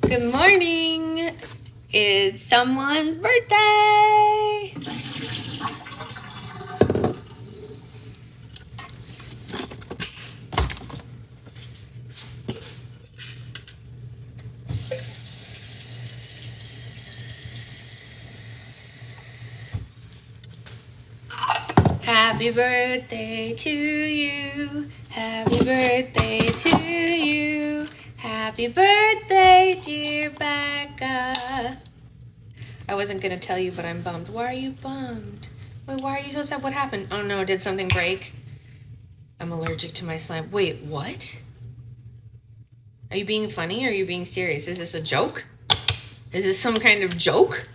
Good morning. It's someone's birthday. Happy birthday to you. Happy birthday to you. Happy birthday, dear Becca. I wasn't going to tell you, but I'm bummed. Why are you bummed? Wait, why are you so sad? What happened? Oh no, did something break? I'm allergic to my slime. Wait, what? Are you being funny or are you being serious? Is this a joke? Is this some kind of joke?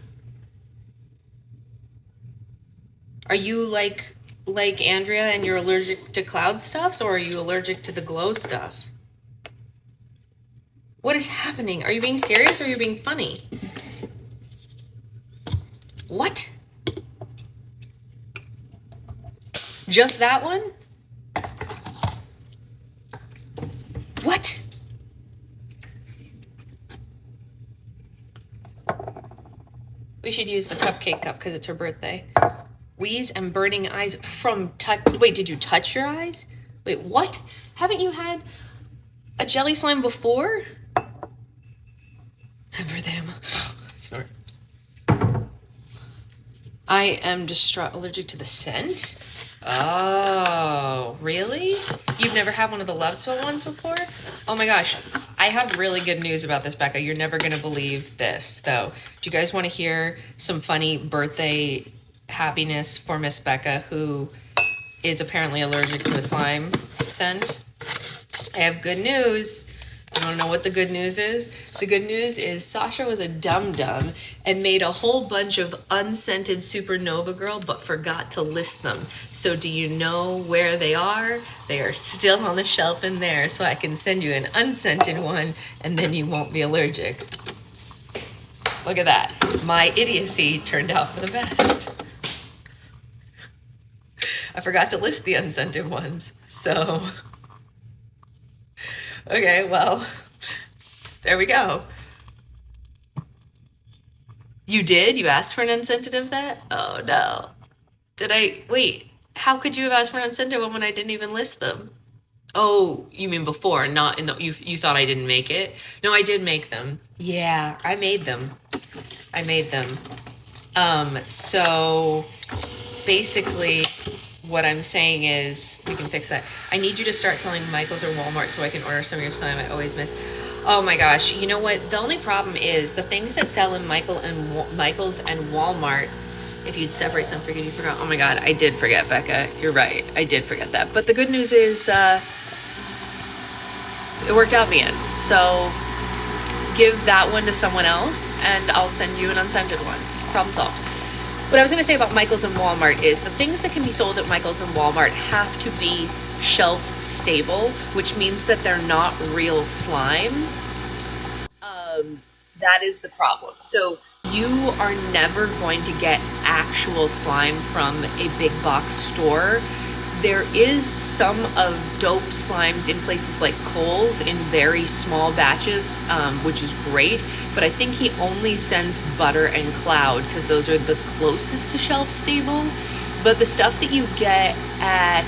Are you like Andrea and you're allergic to cloud stuffs, or are you allergic to the glow stuff? What is happening? Are you being serious or are you being funny? What? Just that one? What? We should use the cupcake cup because it's her birthday. Wheeze and burning eyes from touch. Wait, did you touch your eyes? Wait, what? Haven't you had a jelly slime before? Happy birthday, Emma. Snort. I am distraught. Allergic to the scent? Oh, really? You've never had one of the Love Spell ones before? Oh my gosh. I have really good news about this, Becca. You're never going to believe this, though. Do you guys want to hear some funny birthday happiness for Miss Becca, who is apparently allergic to a slime scent? I have good news. You don't know what the good news is? The good news is Sasha was a dum-dum and made a whole bunch of unscented Supernova Girl, but forgot to list them. So do you know where they are? They are still on the shelf in there, so I can send you an unscented one, and then you won't be allergic. Look at that. My idiocy turned out for the best. I forgot to list the unscented ones, so... Okay, well, there we go. You did? You asked for an unscented of that? Oh, no. Did I? Wait, how could you have asked for an unscented one when I didn't even list them? Oh, you mean before, not in the... You thought I didn't make it? No, I did make them. Yeah, I made them. So basically... What I'm saying is, we can fix that. I need you to start selling Michael's or Walmart so I can order some of your slime. I always miss. Oh my gosh. You know what? The only problem is the things that sell in Michael's and Walmart, if you'd separate some, forget you forgot. Oh my God, I did forget, Becca. You're right. I did forget that. But the good news is it worked out in the end. So give that one to someone else and I'll send you an unscented one. Problem solved. What I was going to say about Michael's and Walmart is the things that can be sold at Michael's and Walmart have to be shelf stable, which means that they're not real slime. That is the problem. So you are never going to get actual slime from a big box store. There is some of dope slimes in places like Kohl's in very small batches, which is great. But I think he only sends Butter and Cloud because those are the closest to shelf stable. But the stuff that you get at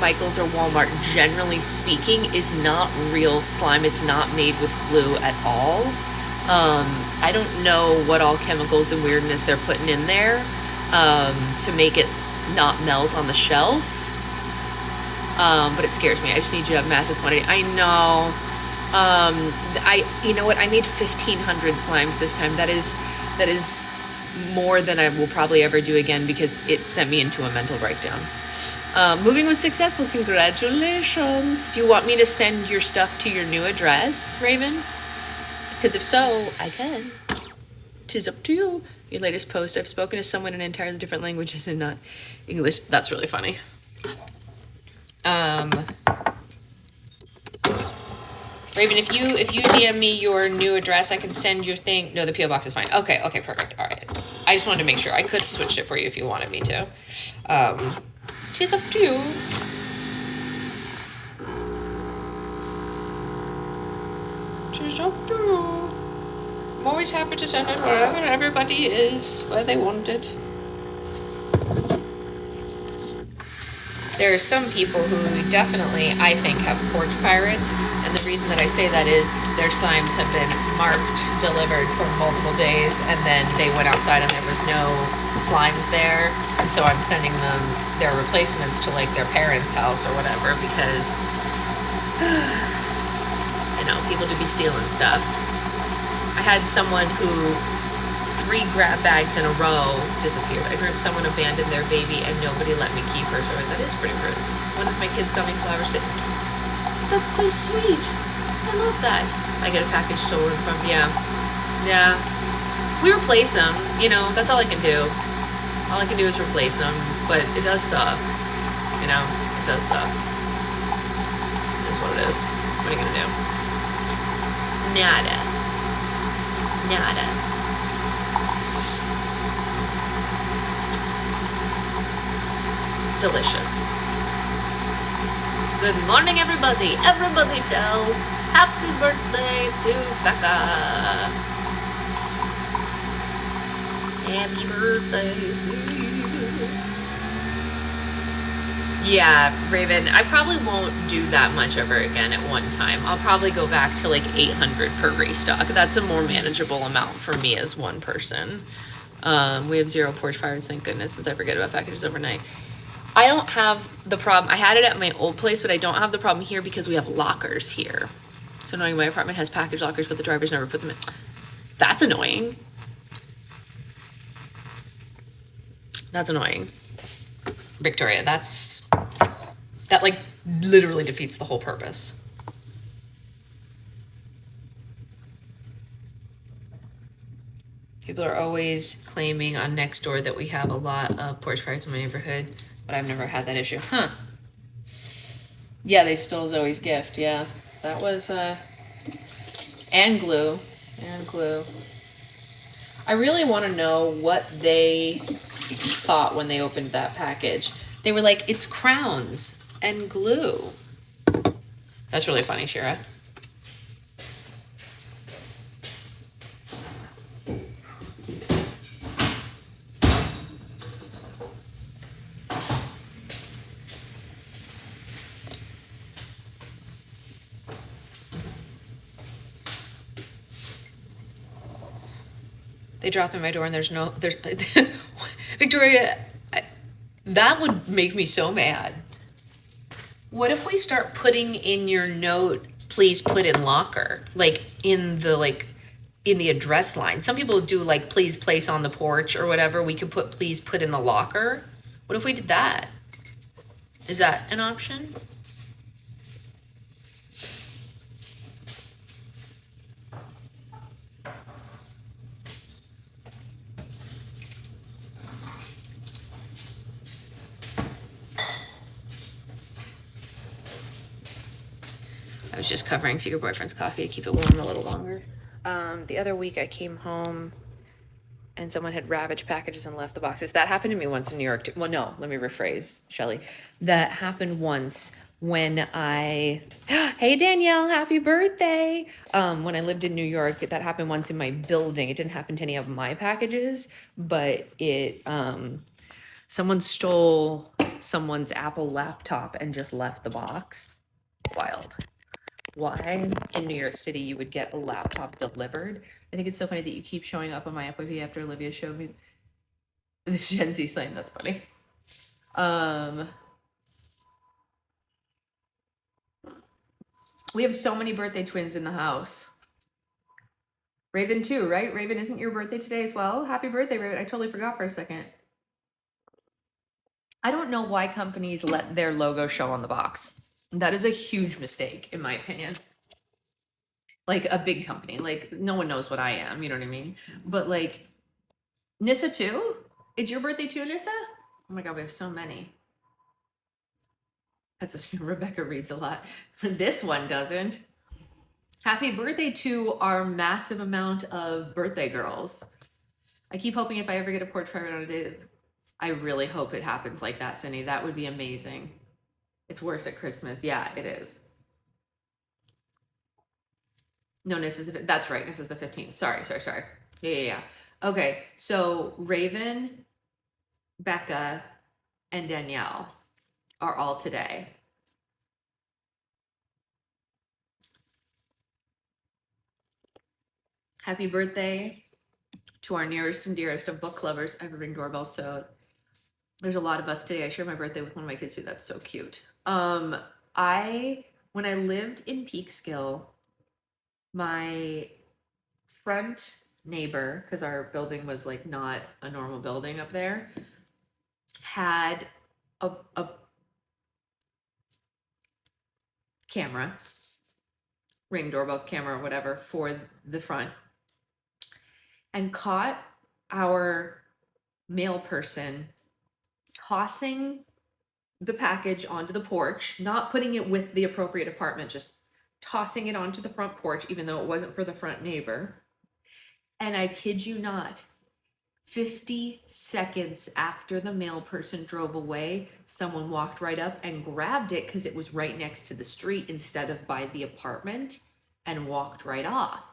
Michael's or Walmart, generally speaking, is not real slime. It's not made with glue at all. I don't know what all chemicals and weirdness they're putting in there to make it not melt on the shelf. But it scares me. I just need you to have massive quantity. I know. You know what? I made 1,500 slimes this time. That is more than I will probably ever do again because it sent me into a mental breakdown. Moving was successful. Congratulations. Do you want me to send your stuff to your new address, Raven? Because if so, I can. 'Tis up to you. Your latest post. I've spoken to someone in entirely different languages and not English. That's really funny. Raven, if you DM me your new address, I can send your thing. No, the PO box is fine. Okay, perfect. All right. I just wanted to make sure. I could have switched it for you if you wanted me to. It's up to you. It's up to you. I'm always happy to send it wherever everybody is, where they want it. There are some people who definitely, I think, have porch pirates, and the reason that I say that is their slimes have been marked, delivered for multiple days, and then they went outside and there was no slimes there, and so I'm sending them their replacements to like their parents' house or whatever, because you know, people do be stealing stuff. I had someone who 3 grab bags in a row disappeared. I heard someone abandoned their baby and nobody let me keep her. So that is pretty rude. One of my kids got me flowers today. That's so sweet. I love that. I get a package stolen from, yeah. We replace them, you know, that's all I can do. All I can do is replace them, but it does suck. You know, it does suck. It is what it is. What are you gonna do? Nada. Delicious. Good morning, everybody. Everybody tell happy birthday to Becca. Happy birthday to you. Yeah, Raven, I probably won't do that much ever again at one time. I'll probably go back to like 800 per restock. That's a more manageable amount for me as one person. We have 0 porch fires, thank goodness, since I forget about packages overnight. I don't have the problem. I had it at my old place, but I don't have the problem here because we have lockers here. So knowing my apartment has package lockers, but the drivers never put them in. That's annoying. That's annoying. Victoria, that like literally defeats the whole purpose. People are always claiming on Nextdoor that we have a lot of porch fires in my neighborhood, but I've never had that issue. Huh. Yeah, they stole Zoe's gift. Yeah, that was, and glue. I really want to know what they thought when they opened that package. They were like, it's crowns and glue. That's really funny, Shira. They dropped them at my door and there's Victoria, that would make me so mad. What if we start putting in your note, please put in locker, like in the address line? Some people do like, please place on the porch or whatever. We could put, please put in the locker. What if we did that? Is that an option? I was just covering Secret Boyfriend's coffee to keep it warm a little longer. The other week I came home and someone had ravaged packages and left the boxes. That happened to me once in New York too. Well, no, let me rephrase, Shelly. That happened once when hey Danielle, happy birthday. When I lived in New York, that happened once in my building. It didn't happen to any of my packages, but someone stole someone's Apple laptop and just left the box. Wild. Why in New York City you would get a laptop delivered? I think it's so funny that you keep showing up on my FYP after Olivia showed me the Gen Z sign. That's funny. We have so many birthday twins in the house. Raven too, right? Raven, isn't your birthday today as well? Happy birthday, Raven. I totally forgot for a second. I don't know why companies let their logo show on the box. That is a huge mistake, in my opinion. Like a big company, like no one knows what I am, you know what I mean? But like, Nissa too? It's your birthday too, Nissa? Oh my God, we have so many. That's Rebecca reads a lot. This one doesn't. Happy birthday to our massive amount of birthday girls. I keep hoping if I ever get a porch fire on a day, I really hope it happens like that, Cindy. That would be amazing. It's worse at Christmas. Yeah, it is. No, that's right. This is the 15th. Sorry. Yeah. Okay, so Raven, Becca, and Danielle are all today. Happy birthday to our nearest and dearest of book lovers. I have a Ring doorbell, so there's a lot of us today. I share my birthday with one of my kids too. That's so cute. I when I lived in Peekskill, my front neighbor, because our building was like not a normal building up there, had a camera, Ring doorbell camera, whatever, for the front, and caught our mail person tossing the package onto the porch, not putting it with the appropriate apartment, just tossing it onto the front porch, even though it wasn't for the front neighbor. And I kid you not, 50 seconds after the mail person drove away, someone walked right up and grabbed it because it was right next to the street instead of by the apartment, and walked right off.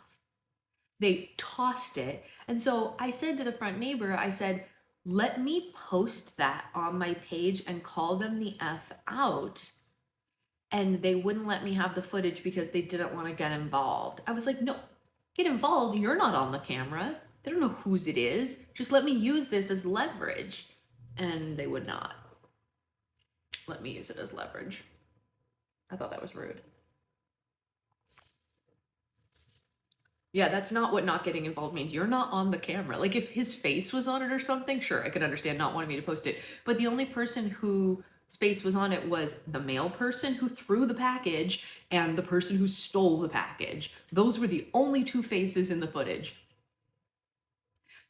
They tossed it. And so I said to the front neighbor, I said, let me post that on my page and call them the F out. And they wouldn't let me have the footage because they didn't want to get involved. I was like, no, get involved. You're not on the camera. They don't know whose it is. Just let me use this as leverage. And they would not let me use it as leverage. I thought that was rude. Yeah, that's not what not getting involved means. You're not on the camera. Like if his face was on it or something, sure, I could understand not wanting me to post it. But the only person who space was on it was the mail person who threw the package and the person who stole the package. Those were the only two faces in the footage.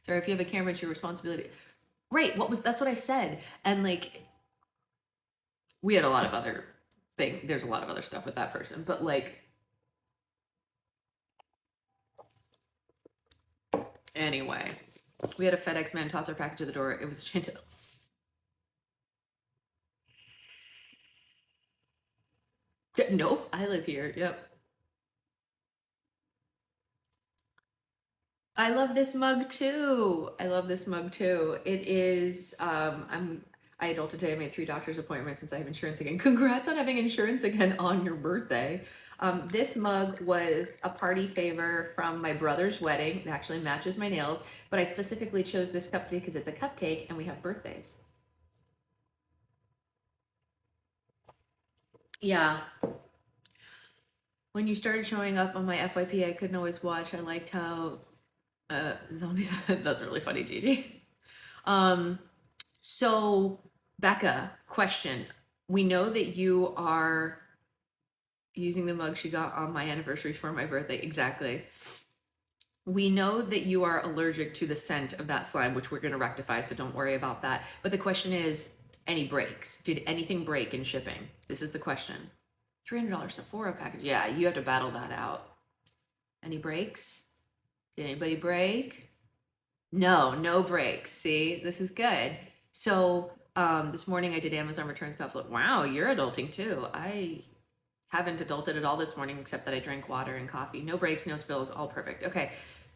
Sorry, if you have a camera, it's your responsibility. Right, that's what I said. And like, we had a lot of other things. There's a lot of other stuff with that person, but like, anyway, we had a FedEx man toss our package at the door. It was Chantel. Nope, I live here. Yep. I love this mug too. I love this mug too. It is, I adulted today. I made 3 doctor's appointments since I have insurance again. Congrats on having insurance again on your birthday. This mug was a party favor from my brother's wedding. It actually matches my nails, but I specifically chose this cup today because it's a cupcake and we have birthdays. Yeah. When you started showing up on my FYP, I couldn't always watch. I liked how zombies. That's really funny, Gigi. So Becca, question. We know that you are using the mug she got on my anniversary for my birthday. Exactly. We know that you are allergic to the scent of that slime, which we're going to rectify, so don't worry about that. But the question is, any breaks? Did anything break in shipping? This is the question. $300 Sephora package. Yeah, you have to battle that out. Any breaks? Did anybody break? No breaks. See, this is good. So this morning I did Amazon returns couple. Wow, you're adulting too. I haven't adulted at all this morning except that I drank water and coffee. No breaks, no spills, all perfect. Okay,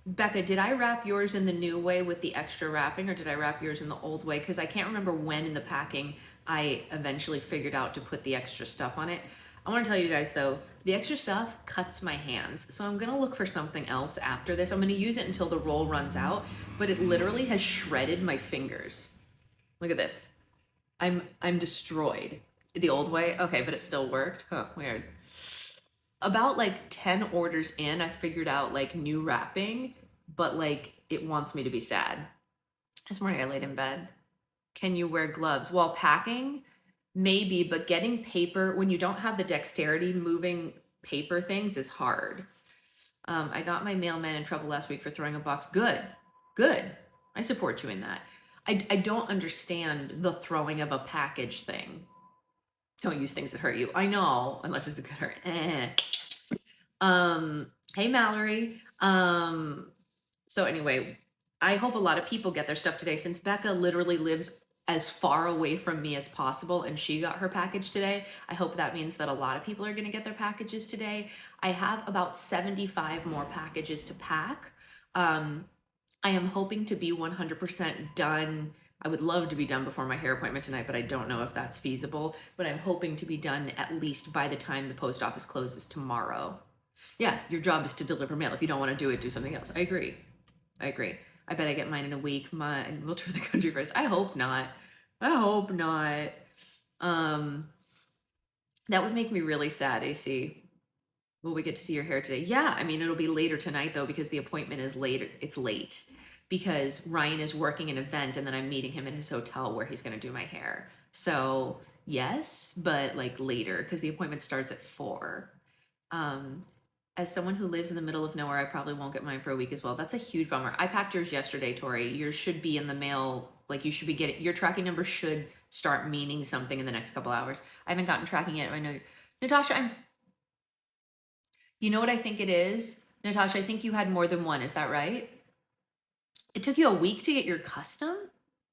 Becca, did I wrap yours in the new way with the extra wrapping or did I wrap yours in the old way? Because I can't remember when in the packing I eventually figured out to put the extra stuff on it. I want to tell you guys though, the extra stuff cuts my hands. So I'm going to look for something else after this. I'm going to use it until the roll runs out, but it literally has shredded my fingers. Look at this. I'm destroyed. The old way? Okay, but it still worked. Huh, weird. About like 10 orders in, I figured out like new wrapping, but like it wants me to be sad. This morning I laid in bed. Can you wear gloves? While packing, maybe, but getting paper, when you don't have the dexterity, moving paper things is hard. I got my mailman in trouble last week for throwing a box. Good. I support you in that. I don't understand the throwing of a package thing. Don't use things that hurt you. I know, unless it's a good hurt. Hey Mallory. So anyway, I hope a lot of people get their stuff today since Becca literally lives as far away from me as possible, and she got her package today. I hope that means that a lot of people are going to get their packages today. I have about 75 more packages to pack. I am hoping to be 100% done. I would love to be done before my hair appointment tonight, but I don't know if that's feasible. But I'm hoping to be done at least by the time the post office closes tomorrow. Yeah, your job is to deliver mail. If you don't want to do it, do something else. I agree. I agree. I bet I get mine in a week. And we'll tour the country first. I hope not. I hope not. That would make me really sad, AC. Will we get to see your hair today? Yeah, I mean, it'll be later tonight though, because the appointment is later. It's late because Ryan is working an event and then I'm meeting him at his hotel where he's going to do my hair. So yes, but like later because the appointment starts at 4. As someone who lives in the middle of nowhere, I probably won't get mine for a week as well. That's a huge bummer. I packed yours yesterday, Tori. Yours should be in the mail. Like you should be getting, your tracking number should start meaning something in the next couple hours. I haven't gotten tracking yet. I know, Natasha, you know what I think it is? Natasha, I think you had more than one. Is that right? It took you a week to get your custom?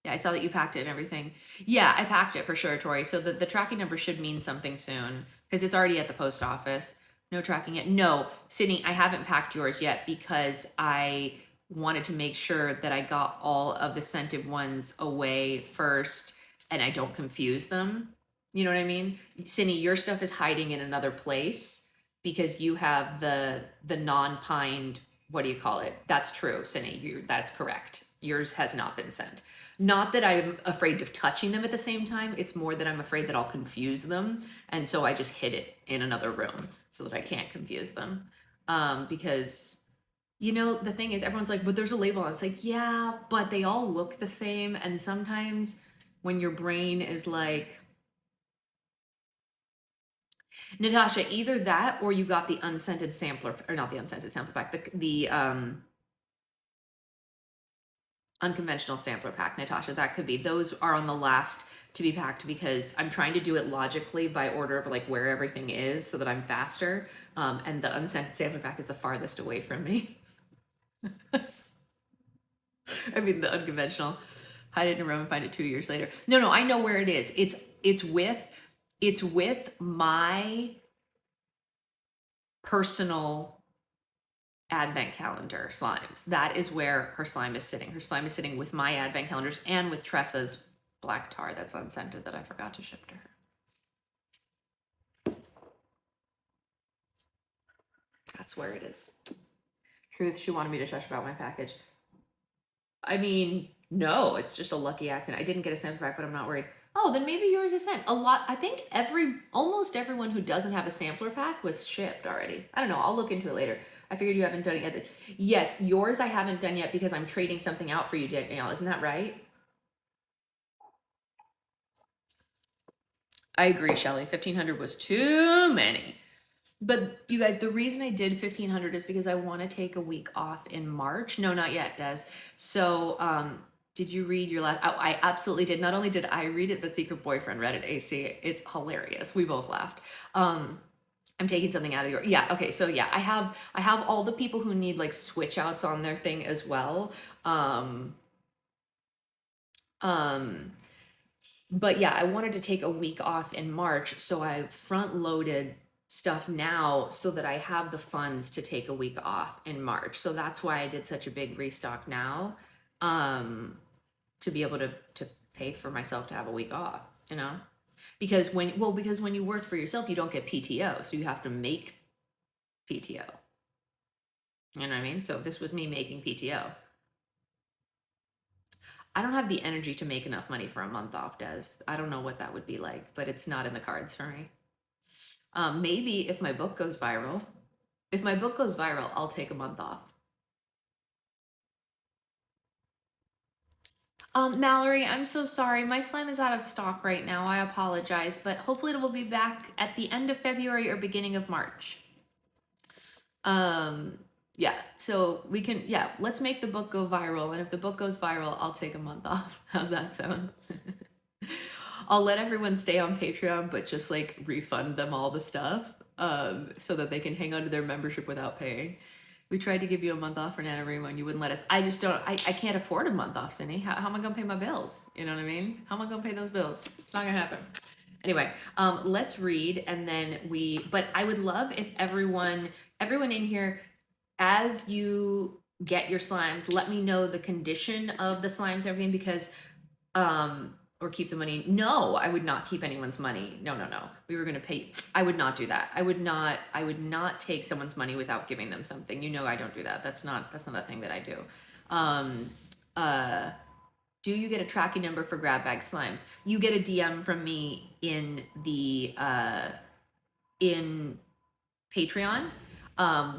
Yeah, I saw that you packed it and everything. Yeah, I packed it for sure, Tori. So the tracking number should mean something soon because it's already at the post office. No tracking yet. No, Sydney, I haven't packed yours yet because I wanted to make sure that I got all of the scented ones away first and I don't confuse them. You know what I mean? Sydney, your stuff is hiding in another place because you have the non-pined, what do you call it? That's true, Sydney. That's correct. Yours has not been sent. Not that I'm afraid of touching them at the same time. It's more that I'm afraid that I'll confuse them. And so I just hid it in another room so that I can't confuse them. Because, you know, the thing is, everyone's like, but there's a label on it. It's like, yeah, but they all look the same. And sometimes when your brain is like, Natasha, either that or you got the unscented sampler, or not the unscented sampler pack, the unconventional sampler pack, Natasha. That could be. Those are on the last to be packed because I'm trying to do it logically by order of like where everything is so that I'm faster. And the unscented sampler pack is the farthest away from me. I mean, the unconventional. Hide it in a room and find it 2 years later. No, I know where it is. It's with my personal advent calendar slimes. That is where her slime is sitting. Her slime is sitting with my advent calendars and with Tressa's black tar that's unscented that I forgot to ship to her. That's where it is. Truth, she wanted me to shush about my package. I mean, no, it's just a lucky accident. I didn't get a sample pack, but I'm not worried. Oh, then maybe yours is sent. I think almost everyone who doesn't have a sampler pack was shipped already. I don't know. I'll look into it later. I figured you haven't done it yet. Yes, yours I haven't done yet because I'm trading something out for you, Danielle. Isn't that right? I agree, Shelly. 1,500 was too many. But you guys, the reason I did 1,500 is because I want to take a week off in March. No, not yet, Des. So, did you read your last? Oh, I absolutely did. Not only did I read it, but Secret Boyfriend read it. AC, it's hilarious. We both laughed. I'm taking something out of your. Yeah. Okay. So yeah, I have all the people who need like switch outs on their thing as well. But yeah, I wanted to take a week off in March, so I front loaded stuff now so that I have the funds to take a week off in March. So that's why I did such a big restock now, to be able to pay for myself to have a week off, you know? Because when you work for yourself, you don't get PTO, so you have to make PTO. You know what I mean? So this was me making PTO. I don't have the energy to make enough money for a month off, Des. I don't know what that would be like, but it's not in the cards for me. Maybe if my book goes viral. If my book goes viral, I'll take a month off. Mallory, I'm so sorry. My slime is out of stock right now. I apologize, but hopefully it will be back at the end of February or beginning of March. Yeah, so we can, let's make the book go viral. And if the book goes viral, I'll take a month off. How's that sound? I'll let everyone stay on Patreon, but just like refund them all the stuff, so that they can hang on to their membership without paying. We tried to give you a month off for NaNoWriMo and you wouldn't let us. I just don't, I can't afford a month off, Cindy. How am I going to pay my bills? You know what I mean? How am I going to pay those bills? It's not going to happen. Anyway, let's read and then but I would love if everyone in here, as you get your slimes, let me know the condition of the slimes and everything, because or keep the money. No, I would not keep anyone's money. No. We were going to pay. I would not do that. I would not take someone's money without giving them something. You know, I don't do that. That's not a thing that I do. Do you get a tracking number for grab bag slimes? You get a DM from me in the in Patreon,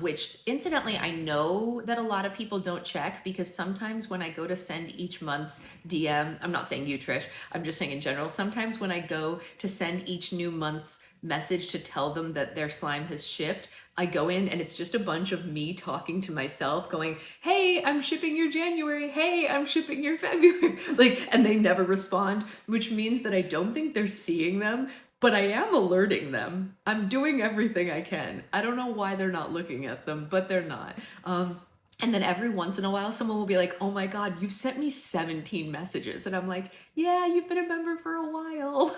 which incidentally, I know that a lot of people don't check, because sometimes when I go to send each month's DM, I'm not saying you, Trish, I'm just saying in general, sometimes when I go to send each new month's message to tell them that their slime has shipped, I go in and it's just a bunch of me talking to myself going, hey, I'm shipping your January. Hey, I'm shipping your February. Like, and they never respond, which means that I don't think they're seeing them, but I am alerting them. I'm doing everything I can. I don't know why they're not looking at them, but they're not. And then every once in a while, someone will be like, oh my God, you've sent me 17 messages. And I'm like, yeah, you've been a member for a while.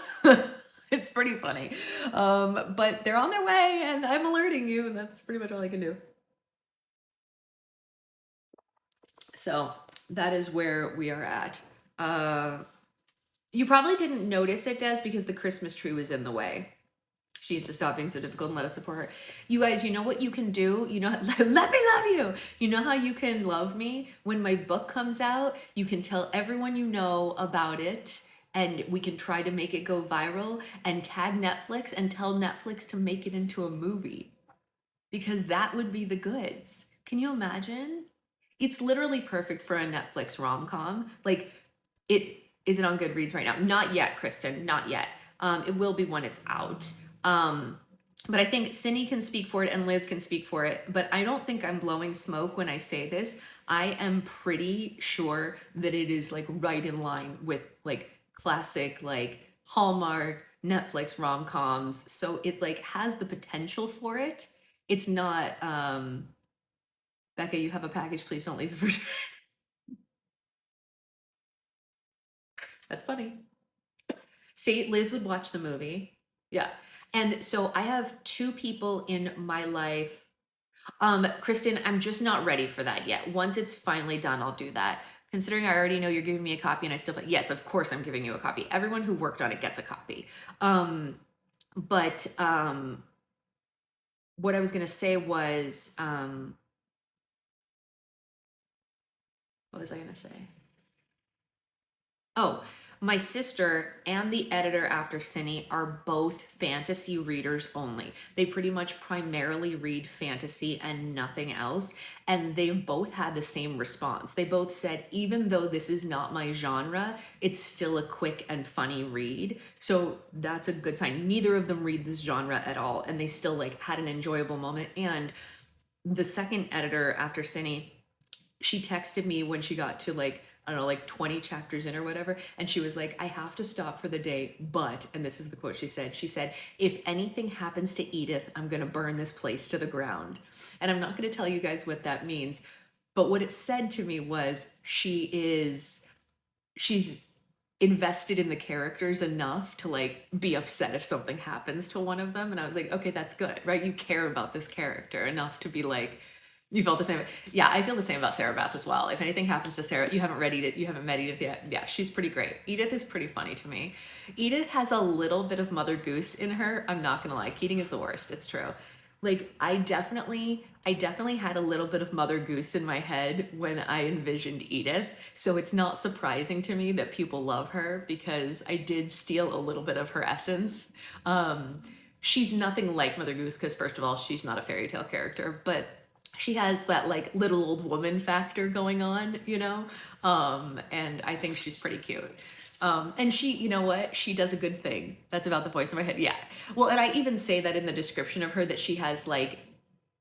It's pretty funny. But they're on their way and I'm alerting you, and that's pretty much all I can do. So that is where we are at. You probably didn't notice it, Des, because the Christmas tree was in the way. She needs to stop being so difficult and let us support her. You guys, you know what you can do? You know, let me love you. You know how you can love me? When my book comes out, you can tell everyone you know about it, and we can try to make it go viral and tag Netflix and tell Netflix to make it into a movie, because that would be the goods. Can you imagine? It's literally perfect for a Netflix rom-com. Like, is it on Goodreads right now? Not yet, Kristen, not yet. It will be when it's out. But I think Cindy can speak for it and Liz can speak for it, but I don't think I'm blowing smoke when I say this. I am pretty sure that it is like right in line with like classic, like Hallmark, Netflix rom-coms. So it like has the potential for it. It's not, Becca, you have a package, please don't leave it for sure. That's funny. See, Liz would watch the movie. Yeah. And so I have two people in my life. Kristen, I'm just not ready for that yet. Once it's finally done, I'll do that. Considering I already know you're giving me a copy and I still, yes, of course I'm giving you a copy. Everyone who worked on it gets a copy. But what I was going to say was, what was I going to say? Oh, my sister and the editor after Cindy are both fantasy readers only. They pretty much primarily read fantasy and nothing else. And they both had the same response. They both said, even though this is not my genre, it's still a quick and funny read. So that's a good sign. Neither of them read this genre at all. And they still like had an enjoyable moment. And the second editor after Cindy, she texted me when she got to like, I don't know, like 20 chapters in or whatever. And she was like, I have to stop for the day, but, and this is the quote she said, if anything happens to Edith, I'm going to burn this place to the ground. And I'm not going to tell you guys what that means, but what it said to me was she's invested in the characters enough to like be upset if something happens to one of them. And I was like, okay, that's good, right? You care about this character enough to be like, you felt the same. Yeah, I feel the same about Sarah Beth as well. If anything happens to Sarah, you haven't read Edith, you haven't met Edith yet. Yeah, she's pretty great. Edith is pretty funny to me. Edith has a little bit of Mother Goose in her. I'm not gonna lie. Keating is the worst. It's true. Like I definitely had a little bit of Mother Goose in my head when I envisioned Edith. So it's not surprising to me that people love her, because I did steal a little bit of her essence. She's nothing like Mother Goose because first of all, she's not a fairy tale character, but she has that like little old woman factor going on, you know? And I think she's pretty cute. And she, you know what? She does a good thing. That's about the voice in my head. Yeah. Well, and I even say that in the description of her, that she has like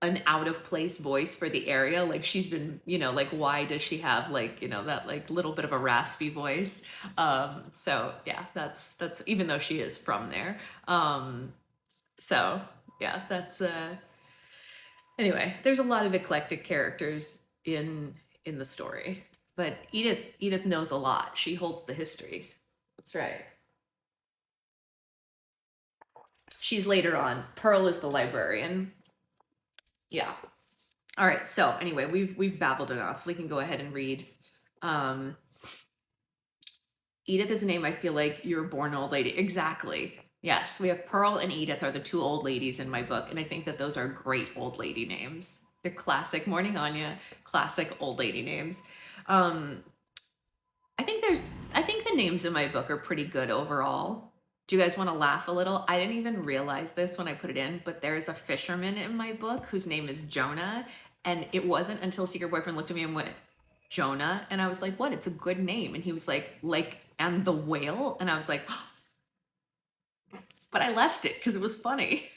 an out of place voice for the area. Like she's been, you know, like why does she have like, you know, that like little bit of a raspy voice? So yeah, that's even though she is from there. So yeah, that's Anyway, there's a lot of eclectic characters in the story, but Edith knows a lot. She holds the histories. That's right. She's later on. Pearl is the librarian. Yeah. All right. So anyway, we've babbled enough. We can go ahead and read. Um, Edith is a name I feel like you're a born old lady. Exactly. Yes, we have Pearl and Edith are the two old ladies in my book, and I think that those are great old lady names. They're classic Morning Anya, classic old lady names. Um, I think there's I think the names in my book are pretty good overall. Do you guys want to laugh a little? I didn't even realize this when I put it in, but there's a fisherman in my book whose name is Jonah, and it wasn't until Secret Boyfriend looked at me and went, Jonah, and I was like, "What? It's a good name." And he was like, and the whale, and I was like, but I left it because it was funny.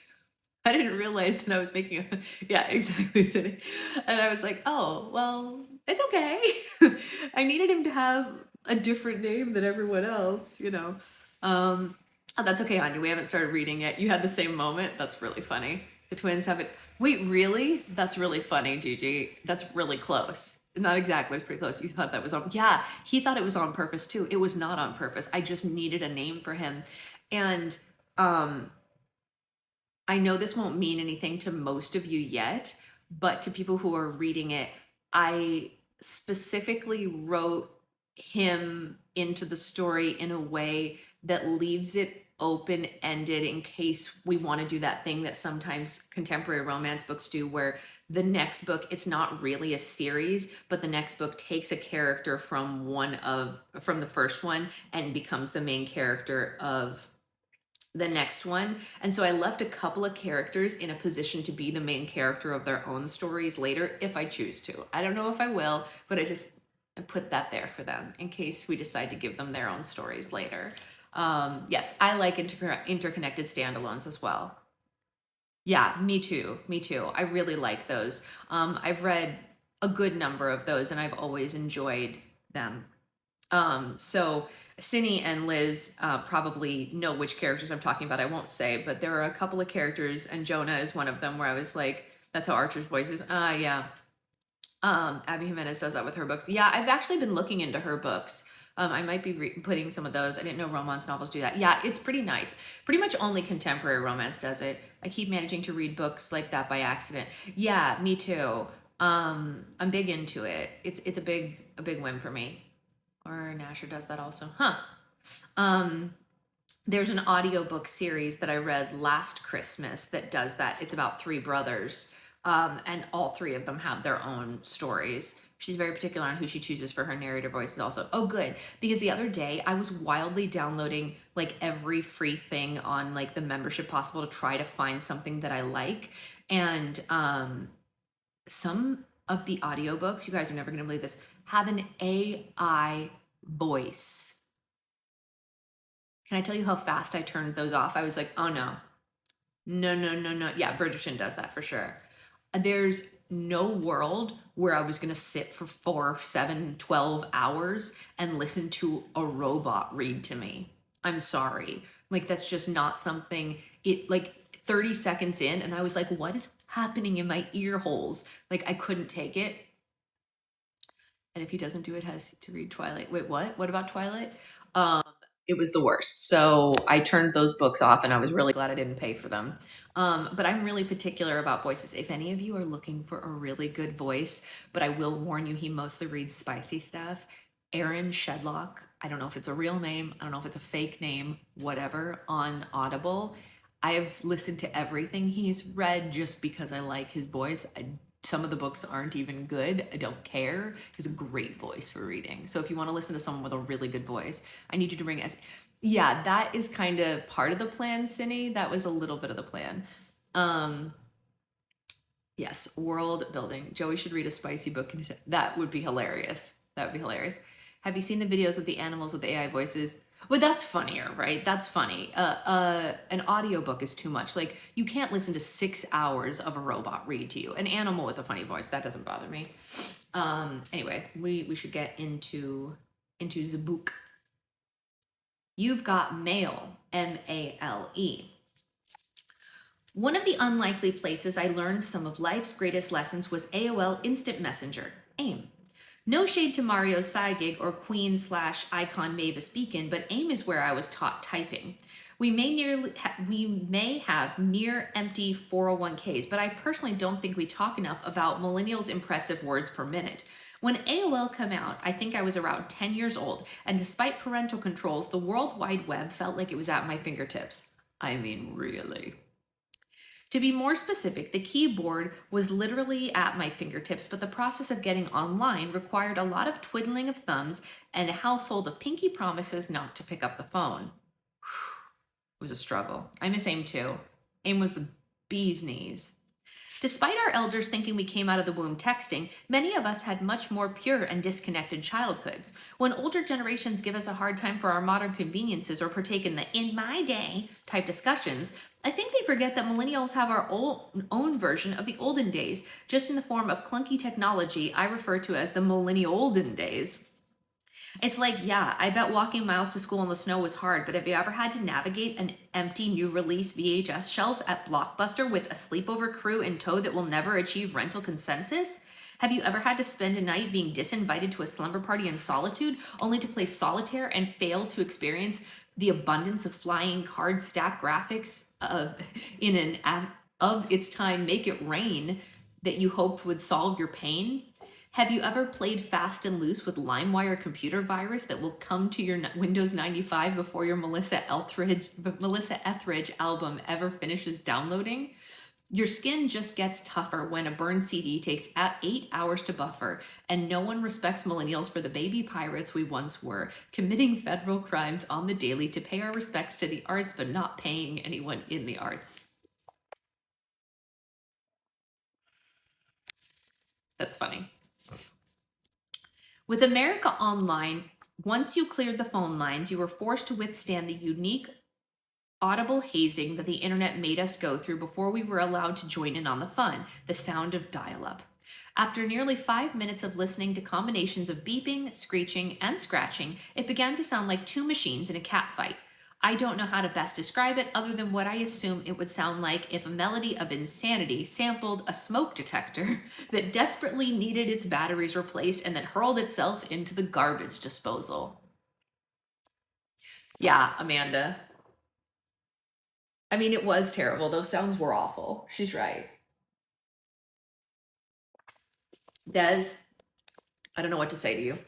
I didn't realize that I was making a, yeah, exactly, City. And I was like, oh, well, it's okay. I needed him to have a different name than everyone else, you know. Oh, that's okay, Anya. We haven't started reading yet. You had the same moment. That's really funny. The twins have it. Wait, really? That's really funny, Gigi. That's really close. Not exactly, it's pretty close. You thought that was on, yeah, he thought it was on purpose too. It was not on purpose. I just needed a name for him. And, um, I know this won't mean anything to most of you yet, but to people who are reading it, I specifically wrote him into the story in a way that leaves it open ended in case we want to do that thing that sometimes contemporary romance books do, where the next book, it's not really a series, but the next book takes a character from the first one and becomes the main character of the next one. And so I left a couple of characters in a position to be the main character of their own stories later if I choose to. I don't know if I will, but I put that there for them in case we decide to give them their own stories later. Yes, I like interconnected standalones as well. Yeah, me too. Me too. I really like those. I've read a good number of those and I've always enjoyed them. So Cindy and Liz probably know which characters I'm talking about. I won't say, but there are a couple of characters, and Jonah is one of them where I was like, that's how Archer's voice is. Yeah. Abby Jimenez does that with her books. Yeah, I've actually been looking into her books. I might be putting some of those. I didn't know romance novels do that. Yeah, it's pretty nice. Pretty much only contemporary romance does it. I keep managing to read books like that by accident. Yeah, me too. I'm big into it. It's a big win for me. Or Nasher does that also. Huh. Um, there's an audiobook series that I read last Christmas that does that. It's about three brothers, and all three of them have their own stories. She's very particular on who she chooses for her narrator voices also. Oh, good. Because the other day I was wildly downloading like every free thing on like the membership possible to try to find something that I like. And some of the audiobooks, you guys are never going to believe this, have an AI voice. Can I tell you how fast I turned those off? I was like, oh no, no, no, no, no. Yeah, Bridgerton does that for sure. There's no world where I was going to sit for 4, 7, 12 hours and listen to a robot read to me. I'm sorry. Like, that's just not something, it like 30 seconds in, and I was like, what is happening in my ear holes? Like, I couldn't take it. And if he doesn't do it, has to read Twilight. Wait, what? What about Twilight? Um, it was the worst. So I turned those books off, and I was really glad I didn't pay for them. But I'm really particular about voices. If any of you are looking for a really good voice, but I will warn you, he mostly reads spicy stuff. Aaron Shedlock. I don't know if it's a real name. I don't know if it's a fake name. Whatever on Audible. I've listened to everything he's read just because I like his voice. Some of the books aren't even good. I don't care. He has a great voice for reading. So if you want to listen to someone with a really good voice, I need you to bring us. Yeah, that is kind of part of the plan, Cindy. That was a little bit of the plan. Um, yes, world building. Joey should read a spicy book. That would be hilarious. That would be hilarious. Have you seen the videos with the animals with the AI voices? Well, that's funnier, right? That's funny. An audiobook is too much. Like, you can't listen to 6 hours of a robot read to you. An animal with a funny voice, that doesn't bother me. Anyway, we should get into the book. You've got mail, Male. One of the unlikely places I learned some of life's greatest lessons was AOL Instant Messenger, AIM. No shade to Mario Saigig or Queen slash icon Mavis Beacon, but AIM is where I was taught typing. We may have near empty 401ks, but I personally don't think we talk enough about millennials' impressive words per minute. When AOL came out, I think I was around 10 years old, and despite parental controls, the World Wide Web felt like it was at my fingertips. I mean, really. To be more specific, the keyboard was literally at my fingertips, but the process of getting online required a lot of twiddling of thumbs and a household of pinky promises not to pick up the phone. It was a struggle. I miss AIM too. AIM was the bee's knees. Despite our elders thinking we came out of the womb texting, many of us had much more pure and disconnected childhoods. When older generations give us a hard time for our modern conveniences or partake in the "in my day" type discussions, I think they forget that millennials have our own version of the olden days, just in the form of clunky technology I refer to as the millennial-olden days. It's like, yeah, I bet walking miles to school in the snow was hard, but have you ever had to navigate an empty new release VHS shelf at Blockbuster with a sleepover crew in tow that will never achieve rental consensus? Have you ever had to spend a night being disinvited to a slumber party in solitude, only to play solitaire and fail to experience the abundance of flying card stack graphics in an of its time make it rain that you hoped would solve your pain? Have you ever played fast and loose with LimeWire computer virus that will come to your Windows 95 before your Melissa Etheridge album ever finishes downloading? Your skin just gets tougher when a burned CD takes 8 hours to buffer, and no one respects millennials for the baby pirates we once were, committing federal crimes on the daily to pay our respects to the arts but not paying anyone in the arts. That's funny. With America Online, once you cleared the phone lines, you were forced to withstand the unique audible hazing that the internet made us go through before we were allowed to join in on the fun, the sound of dial-up. After nearly 5 minutes of listening to combinations of beeping, screeching, and scratching, it began to sound like two machines in a cat fight. I don't know how to best describe it other than what I assume it would sound like if a melody of insanity sampled a smoke detector that desperately needed its batteries replaced and then hurled itself into the garbage disposal. Yeah, Amanda. I mean, it was terrible. Those sounds were awful. She's right. Des, I don't know what to say to you.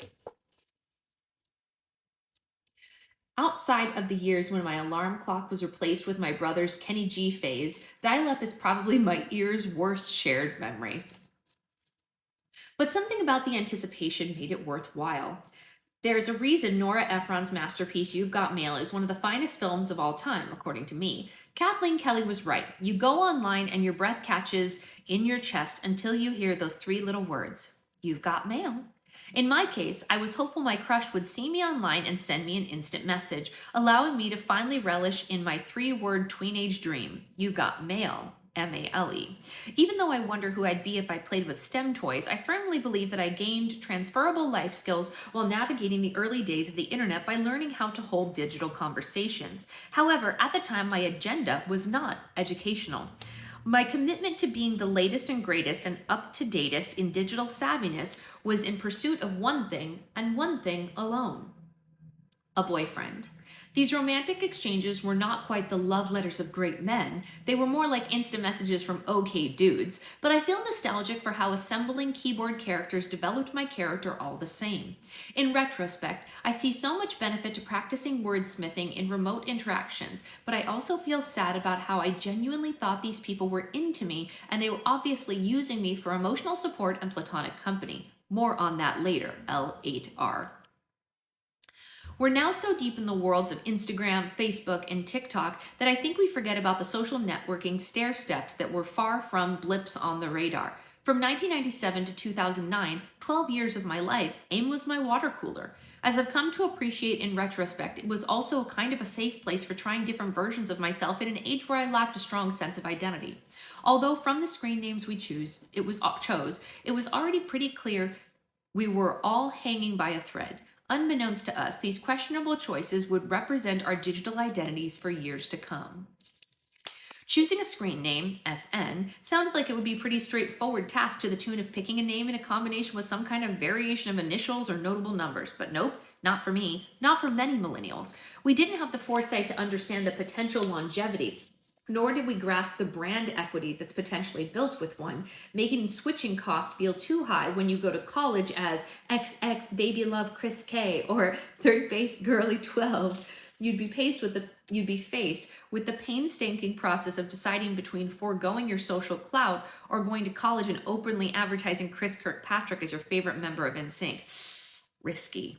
Outside of the years when my alarm clock was replaced with my brother's Kenny G phase, dial-up is probably my ear's worst shared memory. But something about the anticipation made it worthwhile. There's a reason Nora Ephron's masterpiece You've Got Mail is one of the finest films of all time, according to me. Kathleen Kelly was right. You go online and your breath catches in your chest until you hear those three little words, "You've got mail." In my case, I was hopeful my crush would see me online and send me an instant message, allowing me to finally relish in my three-word tweenage dream, "You got mail." M-A-L-E. Even though I wonder who I'd be if I played with STEM toys, I firmly believe that I gained transferable life skills while navigating the early days of the internet by learning how to hold digital conversations. However, at the time, my agenda was not educational. My commitment to being the latest and greatest and up-to-datest in digital savviness was in pursuit of one thing and one thing alone: a boyfriend. These romantic exchanges were not quite the love letters of great men. They were more like instant messages from okay dudes, but I feel nostalgic for how assembling keyboard characters developed my character all the same. In retrospect, I see so much benefit to practicing wordsmithing in remote interactions, but I also feel sad about how I genuinely thought these people were into me, and they were obviously using me for emotional support and platonic company. More on that later, L8R. We're now so deep in the worlds of Instagram, Facebook, and TikTok that I think we forget about the social networking stair steps that were far from blips on the radar. From 1997 to 2009, 12 years of my life, AIM was my water cooler. As I've come to appreciate in retrospect, it was also kind of a safe place for trying different versions of myself in an age where I lacked a strong sense of identity. Although from the screen names we chose, it was already pretty clear we were all hanging by a thread. Unbeknownst to us, these questionable choices would represent our digital identities for years to come. Choosing a screen name, SN, sounded like it would be a pretty straightforward task to the tune of picking a name in a combination with some kind of variation of initials or notable numbers. But nope, not for me, not for many millennials. We didn't have the foresight to understand the potential longevity, nor did we grasp the brand equity that's potentially built with one, making switching costs feel too high when you go to college as XX Baby Love Chris K or Third Base Girly 12. You'd be faced with the painstaking process of deciding between foregoing your social clout or going to college and openly advertising Chris Kirkpatrick as your favorite member of NSYNC. Risky.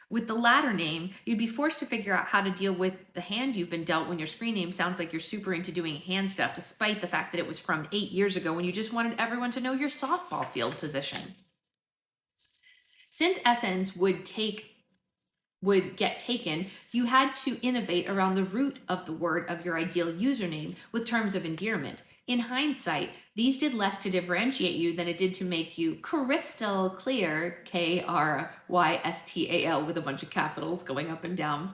With the latter name, you'd be forced to figure out how to deal with the hand you've been dealt when your screen name sounds like you're super into doing hand stuff, despite the fact that it was from 8 years ago when you just wanted everyone to know your softball field position. Since SNs would get taken, you had to innovate around the root of the word of your ideal username with terms of endearment. In hindsight, these did less to differentiate you than it did to make you crystal clear, Krystal, with a bunch of capitals going up and down,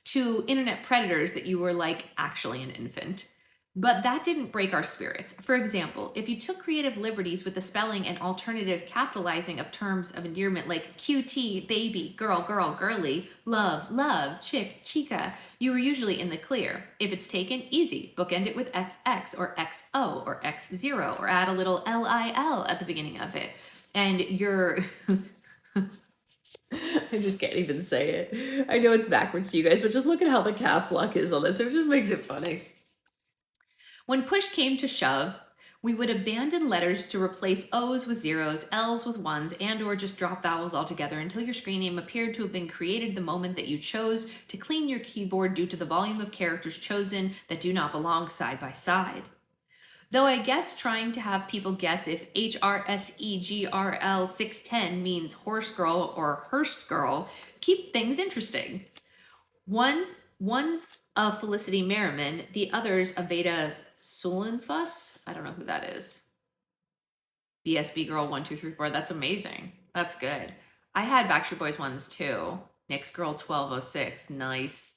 to internet predators that you were like actually an infant. But that didn't break our spirits. For example, if you took creative liberties with the spelling and alternative capitalizing of terms of endearment like QT, baby, girl, girl, girly, love, love, chick, chica, you were usually in the clear. If it's taken, easy. Bookend it with XX or XO or X0 or add a little LIL at the beginning of it. And you're... I just can't even say it. I know it's backwards to you guys, but just look at how the caps lock is on this. It just makes it funny. When push came to shove, we would abandon letters to replace O's with zeros, L's with ones, and or just drop vowels altogether until your screen name appeared to have been created the moment that you chose to clean your keyboard due to the volume of characters chosen that do not belong side by side. Though I guess trying to have people guess if HRSEGRL 610 means horse girl or Hearst girl keep things interesting. One's of Felicity Merriman, the others of Veda Sulenfuss. I don't know who that is. BSB Girl 1234. That's amazing. That's good. I had Backstreet Boys ones too. Nick's Girl 1206. Nice.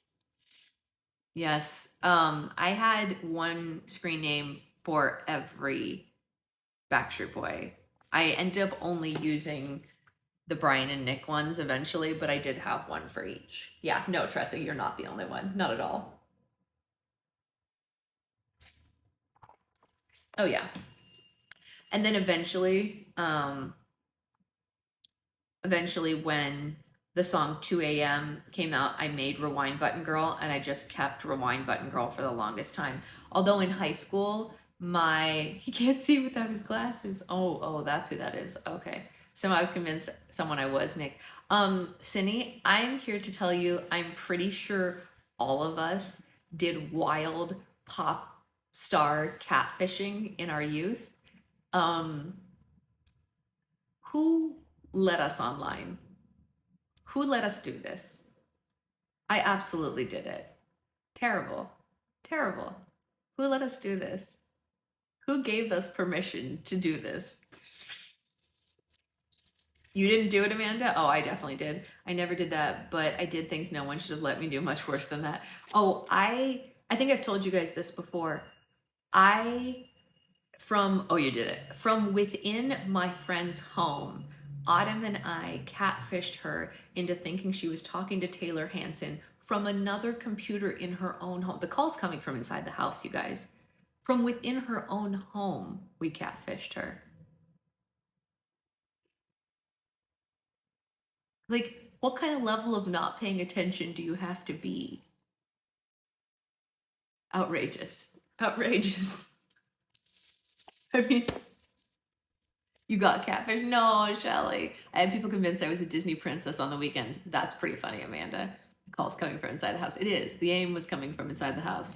Yes. I had one screen name for every Backstreet Boy. I ended up only using the Brian and Nick ones eventually, but I did have one for each. Yeah, no, Tressa, you're not the only one. Not at all. Oh, yeah. And then eventually when the song 2 a.m. came out, I made Rewind Button Girl, and I just kept Rewind Button Girl for the longest time. Although in high school, he can't see without his glasses. Oh, that's who that is. Okay. So I was convinced someone I was, Nick. Cindy, I'm here to tell you, I'm pretty sure all of us did wild pop star catfishing in our youth. Who let us online? Who let us do this? I absolutely did it. Terrible. Terrible. Who let us do this? Who gave us permission to do this? You didn't do it, Amanda? Oh, I definitely did. I never did that, but I did things no one should have let me do much worse than that. Oh, I think I've told you guys this before. You did it. From within my friend's home, Autumn and I catfished her into thinking she was talking to Taylor Hanson from another computer in her own home. The call's coming from inside the house, you guys. From within her own home, we catfished her. Like, what kind of level of not paying attention do you have to be? Outrageous. Outrageous. I mean, you got catfish? No, Shelly. I had people convinced I was a Disney princess on the weekends. That's pretty funny, Amanda. The call's coming from inside the house. It is. The aim was coming from inside the house.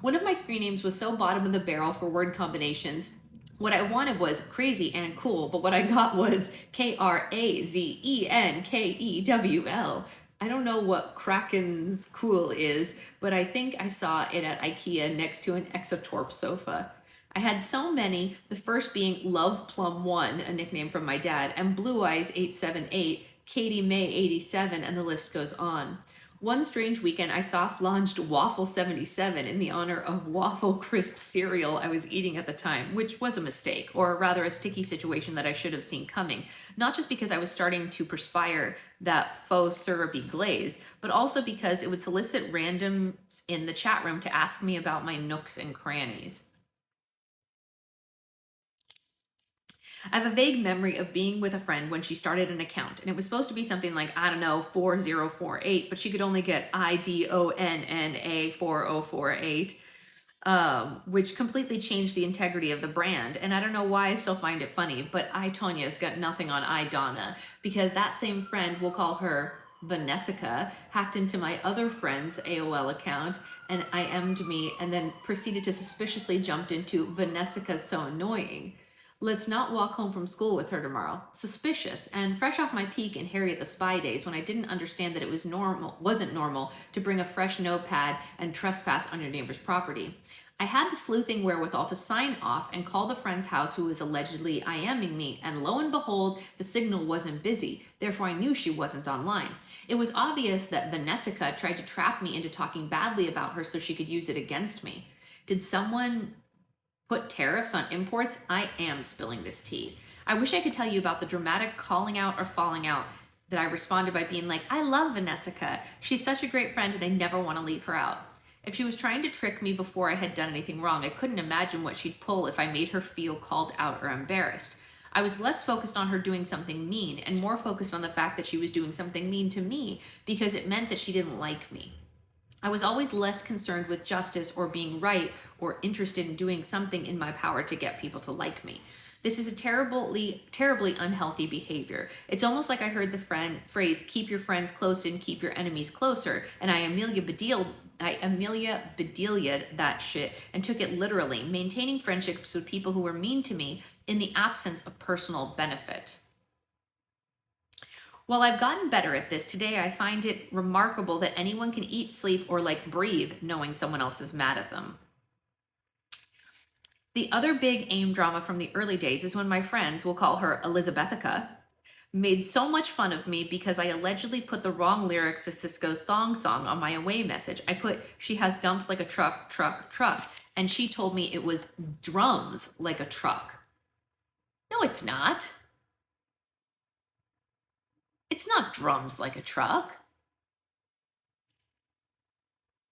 One of my screen names was so bottom of the barrel for word combinations. What I wanted was crazy and cool, but what I got was KRAZENKEWL. I don't know what Kraken's cool is, but I think I saw it at IKEA next to an Exotorp sofa. I had so many, the first being Love Plum 1, a nickname from my dad, and Blue Eyes 878, Katie May 87, and the list goes on. One strange weekend, I soft launched Waffle 77 in the honor of waffle crisp cereal I was eating at the time, which was a mistake, or rather a sticky situation that I should have seen coming. Not just because I was starting to perspire that faux syrupy glaze, but also because it would solicit randoms in the chat room to ask me about my nooks and crannies. I have a vague memory of being with a friend when she started an account, and it was supposed to be something like, I don't know, 4048, but she could only get IDONNA 4048, which completely changed the integrity of the brand. And I don't know why I still find it funny, but I, Tonya's got nothing on Donna, because that same friend, we'll call her Vanessica, hacked into my other friend's AOL account and IM'd me, and then proceeded to suspiciously jump into Vanessica's so annoying. Let's not walk home from school with her tomorrow. Suspicious, and fresh off my peek in Harriet the Spy days when I didn't understand that it wasn't normal to bring a fresh notepad and trespass on your neighbor's property. I had the sleuthing wherewithal to sign off and call the friend's house who was allegedly IMing me, and lo and behold, the signal wasn't busy. Therefore, I knew she wasn't online. It was obvious that Vanessica tried to trap me into talking badly about her so she could use it against me. Did someone put tariffs on imports? I am spilling this tea. I wish I could tell you about the dramatic calling out or falling out that I responded by being like, I love Vanessica. She's such a great friend and I never want to leave her out. If she was trying to trick me before I had done anything wrong, I couldn't imagine what she'd pull if I made her feel called out or embarrassed. I was less focused on her doing something mean and more focused on the fact that she was doing something mean to me because it meant that she didn't like me. I was always less concerned with justice or being right or interested in doing something in my power to get people to like me. This is a terribly unhealthy behavior. It's almost like I heard the phrase, keep your friends close and keep your enemies closer, and I Amelia Bedelia'd that shit and took it literally, maintaining friendships with people who were mean to me in the absence of personal benefit. While I've gotten better at this, today I find it remarkable that anyone can eat, sleep, or breathe knowing someone else is mad at them. The other big AIM drama from the early days is when my friends, we'll call her Elizabethica, made so much fun of me because I allegedly put the wrong lyrics to Cisco's thong song on my away message. I put, she has dumps like a truck, truck, truck, and she told me it was drums like a truck. No, it's not. It's not drums like a truck.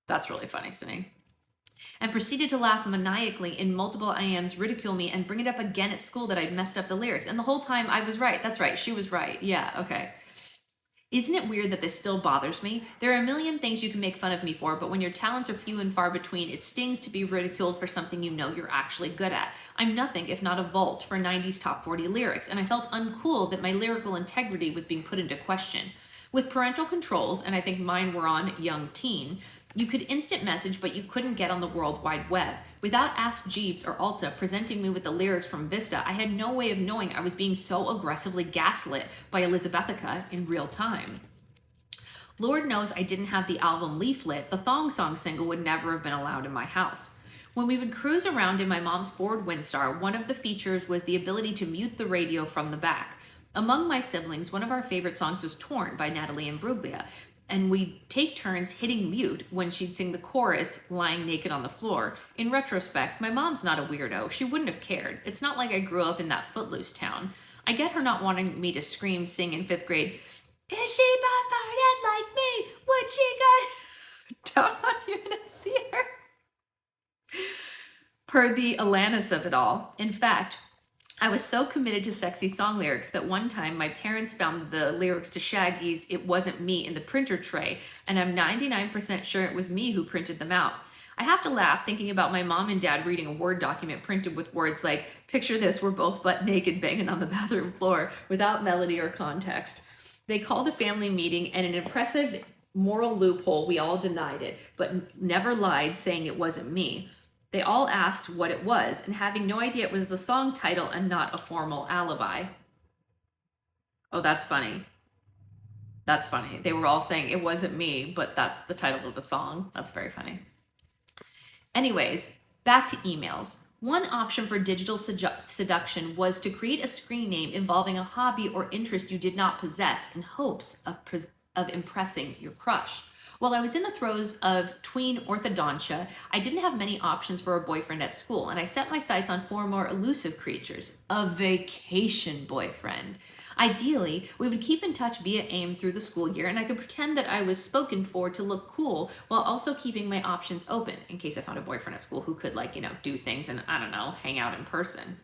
That's really funny, Sydney. And proceeded to laugh maniacally in multiple IMs, ridicule me, and bring it up again at school that I'd messed up the lyrics. And the whole time I was right. That's right. She was right. Yeah, okay. Isn't it weird that this still bothers me? There are a million things you can make fun of me for, but when your talents are few and far between, it stings to be ridiculed for something you know you're actually good at. I'm nothing if not a vault for 90s top 40 lyrics, and I felt uncool that my lyrical integrity was being put into question. With parental controls, and I think mine were on young teen, you could instant message, but you couldn't get on the World Wide Web. Without Ask Jeeves or Alta presenting me with the lyrics from Vista, I had no way of knowing I was being so aggressively gaslit by Elizabethica in real time. Lord knows I didn't have the album leaflet. The Thong Song single would never have been allowed in my house. When we would cruise around in my mom's Ford Windstar, one of the features was the ability to mute the radio from the back. Among my siblings, one of our favorite songs was Torn by Natalie Imbruglia, and we'd take turns hitting mute when she'd sing the chorus lying naked on the floor. In retrospect, my mom's not a weirdo. She wouldn't have cared. It's not like I grew up in that footloose town. I get her not wanting me to scream, sing in 5th grade, is she buff-hearted like me? Would she go down on you in a theater? Per the Alanis of it all. In fact, I was so committed to sexy song lyrics that one time my parents found the lyrics to Shaggy's It Wasn't Me in the printer tray, and I'm 99% sure it was me who printed them out. I have to laugh thinking about my mom and dad reading a Word document printed with words like, picture this, we're both butt naked banging on the bathroom floor without melody or context. They called a family meeting, and an impressive moral loophole, we all denied it, but never lied saying it wasn't me. They all asked what it was, and having no idea it was the song title and not a formal alibi. Oh, that's funny. That's funny. They were all saying it wasn't me, but that's the title of the song. That's very funny. Anyways, back to emails. One option for digital seduction was to create a screen name involving a hobby or interest you did not possess in hopes of impressing your crush. While I was in the throes of tween orthodontia, I didn't have many options for a boyfriend at school, and I set my sights on four more elusive creatures. A vacation boyfriend. Ideally, we would keep in touch via AIM through the school year, and I could pretend that I was spoken for to look cool while also keeping my options open in case I found a boyfriend at school who could, like, do things and, I don't know, hang out in person.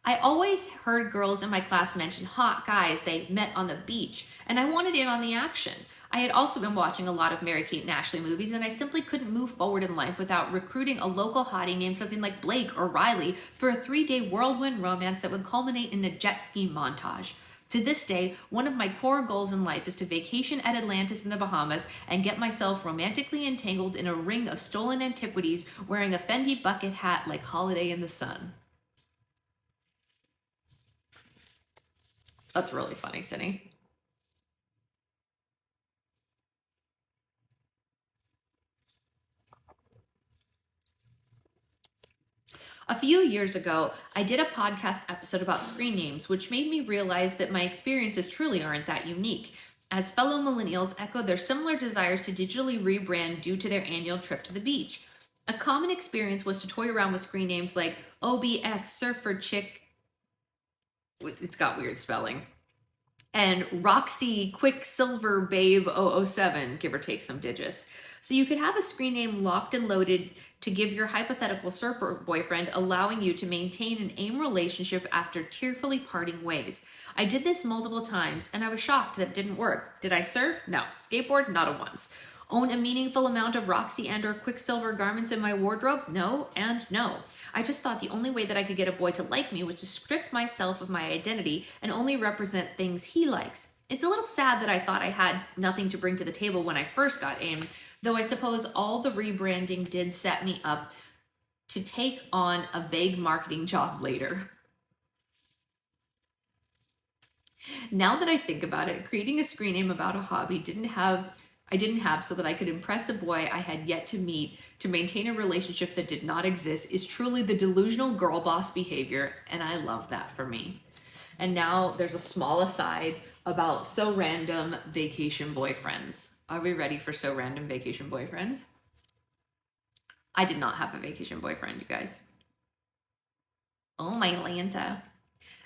I always heard girls in my class mention hot guys they met on the beach, and I wanted in on the action. I had also been watching a lot of Mary-Kate and Ashley movies, and I simply couldn't move forward in life without recruiting a local hottie named something like Blake or Riley for a 3-day whirlwind romance that would culminate in a jet ski montage. To this day, one of my core goals in life is to vacation at Atlantis in the Bahamas and get myself romantically entangled in a ring of stolen antiquities wearing a Fendi bucket hat like Holiday in the Sun. That's really funny, Cindy. A few years ago, I did a podcast episode about screen names, which made me realize that my experiences truly aren't that unique, as fellow millennials echo their similar desires to digitally rebrand due to their annual trip to the beach. A common experience was to toy around with screen names like OBX Surfer Chick, it's got weird spelling, and Roxy Quicksilver Babe 007, give or take some digits. So you could have a screen name locked and loaded to give your hypothetical surfer boyfriend, allowing you to maintain an AIM relationship after tearfully parting ways. I did this multiple times, and I was shocked that it didn't work. Did I surf? No. Skateboard? Not a once. Own a meaningful amount of Roxy and or Quicksilver garments in my wardrobe? No and no. I just thought the only way that I could get a boy to like me was to strip myself of my identity and only represent things he likes. It's a little sad that I thought I had nothing to bring to the table when I first got AIM, though I suppose all the rebranding did set me up to take on a vague marketing job later. Now that I think about it, creating a screen name about a hobby I didn't have so that I could impress a boy I had yet to meet to maintain a relationship that did not exist is truly the delusional girl boss behavior, and I love that for me. And now there's a small aside about so random vacation boyfriends. Are we ready for so random vacation boyfriends? I did not have a vacation boyfriend, you guys. Oh, my Lanta.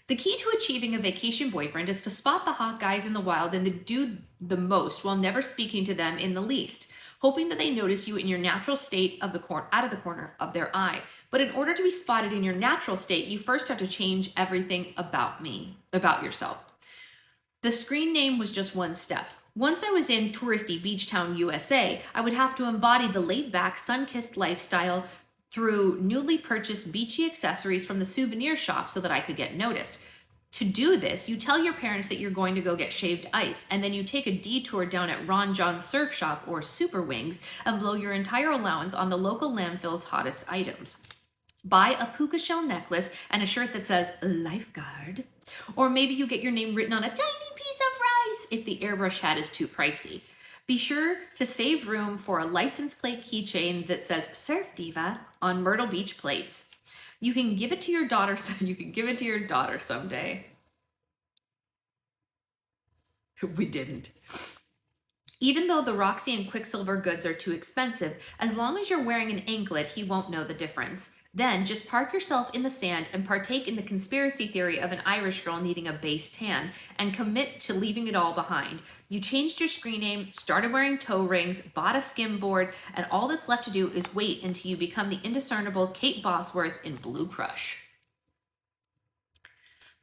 The key to achieving a vacation boyfriend is to spot the hot guys in the wild and to do the most while never speaking to them in the least, hoping that they notice you in your natural state out of the corner of their eye. But in order to be spotted in your natural state, you first have to change everything about yourself. The screen name was just one step. Once I was in touristy beach town USA, I would have to embody the laid-back, sun-kissed lifestyle through newly purchased beachy accessories from the souvenir shop so that I could get noticed. To do this, you tell your parents that you're going to go get shaved ice, and then you take a detour down at Ron John's Surf Shop or Super Wings and blow your entire allowance on the local landfill's hottest items. Buy a puka shell necklace and a shirt that says lifeguard, or maybe you get your name written on a tiny piece of rice if the airbrush hat is too pricey. Be sure to save room for a license plate keychain that says Surf Diva on Myrtle Beach plates. You can give it to your daughter. Someday. We didn't. Even though the Roxy and Quicksilver goods are too expensive, as long as you're wearing an anklet, he won't know the difference. Then just park yourself in the sand and partake in the conspiracy theory of an Irish girl needing a base tan and commit to leaving it all behind. You changed your screen name, started wearing toe rings, bought a skim board, and all that's left to do is wait until you become the indiscernible Kate Bosworth in Blue Crush.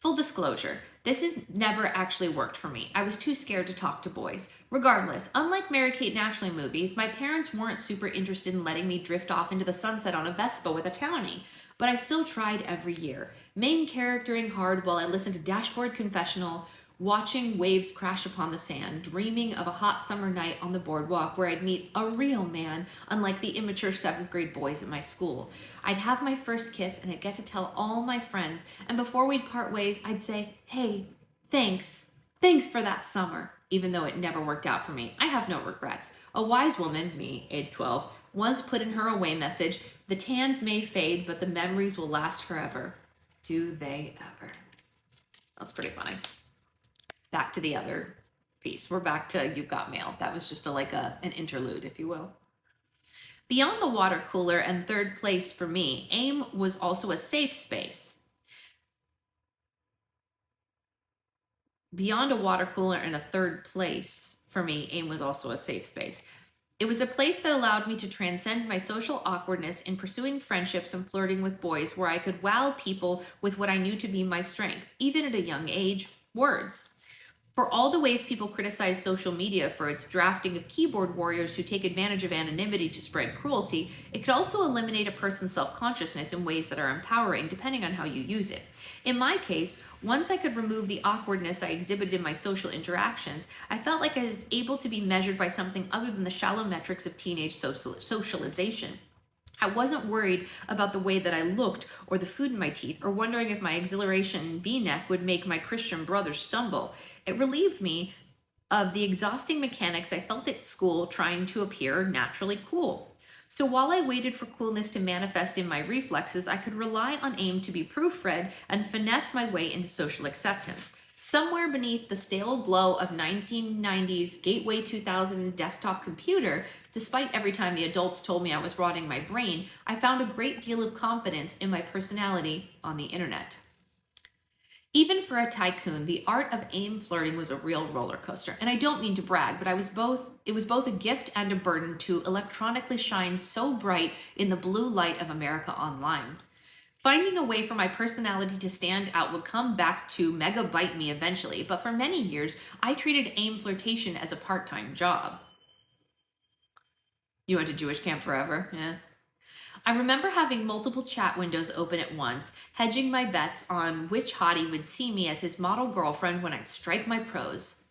Full disclosure, this has never actually worked for me. I was too scared to talk to boys. Regardless, unlike Mary-Kate and Ashley movies, my parents weren't super interested in letting me drift off into the sunset on a Vespa with a townie, but I still tried every year, main charactering hard while I listened to Dashboard Confessional, watching waves crash upon the sand, dreaming of a hot summer night on the boardwalk where I'd meet a real man, unlike the immature 7th grade boys at my school. I'd have my first kiss and I'd get to tell all my friends, and before we'd part ways, I'd say, hey, thanks for that summer, even though it never worked out for me. I have no regrets. A wise woman, me, age 12, once put in her away message, the tans may fade, but the memories will last forever. Do they ever? That's pretty funny. Back to the other piece. We're back to You've Got Mail. That was just an interlude, if you will. Beyond the water cooler and third place for me, AIM was also a safe space. Beyond a water cooler and a third place for me, AIM was also a safe space. It was a place that allowed me to transcend my social awkwardness in pursuing friendships and flirting with boys, where I could wow people with what I knew to be my strength, even at a young age, words. For all the ways people criticize social media for its drafting of keyboard warriors who take advantage of anonymity to spread cruelty, it could also eliminate a person's self-consciousness in ways that are empowering, depending on how you use it. In my case, once I could remove the awkwardness I exhibited in my social interactions, I felt like I was able to be measured by something other than the shallow metrics of teenage socialization. I wasn't worried about the way that I looked or the food in my teeth, or wondering if my exhilaration V-neck would make my Christian brother stumble. It relieved me of the exhausting mechanics I felt at school trying to appear naturally cool. So while I waited for coolness to manifest in my reflexes, I could rely on AIM to be proofread and finesse my way into social acceptance. Somewhere beneath the stale glow of 1990s Gateway 2000 desktop computer, despite every time the adults told me I was rotting my brain, I found a great deal of confidence in my personality on the internet. Even for a tycoon, the art of AIM flirting was a real roller coaster. And I don't mean to brag, but it was both a gift and a burden to electronically shine so bright in the blue light of America Online. Finding a way for my personality to stand out would come back to mega bite me eventually, but for many years, I treated AIM flirtation as a part-time job. You went to Jewish camp forever? Yeah. I remember having multiple chat windows open at once, hedging my bets on which hottie would see me as his model girlfriend when I'd strike my pros.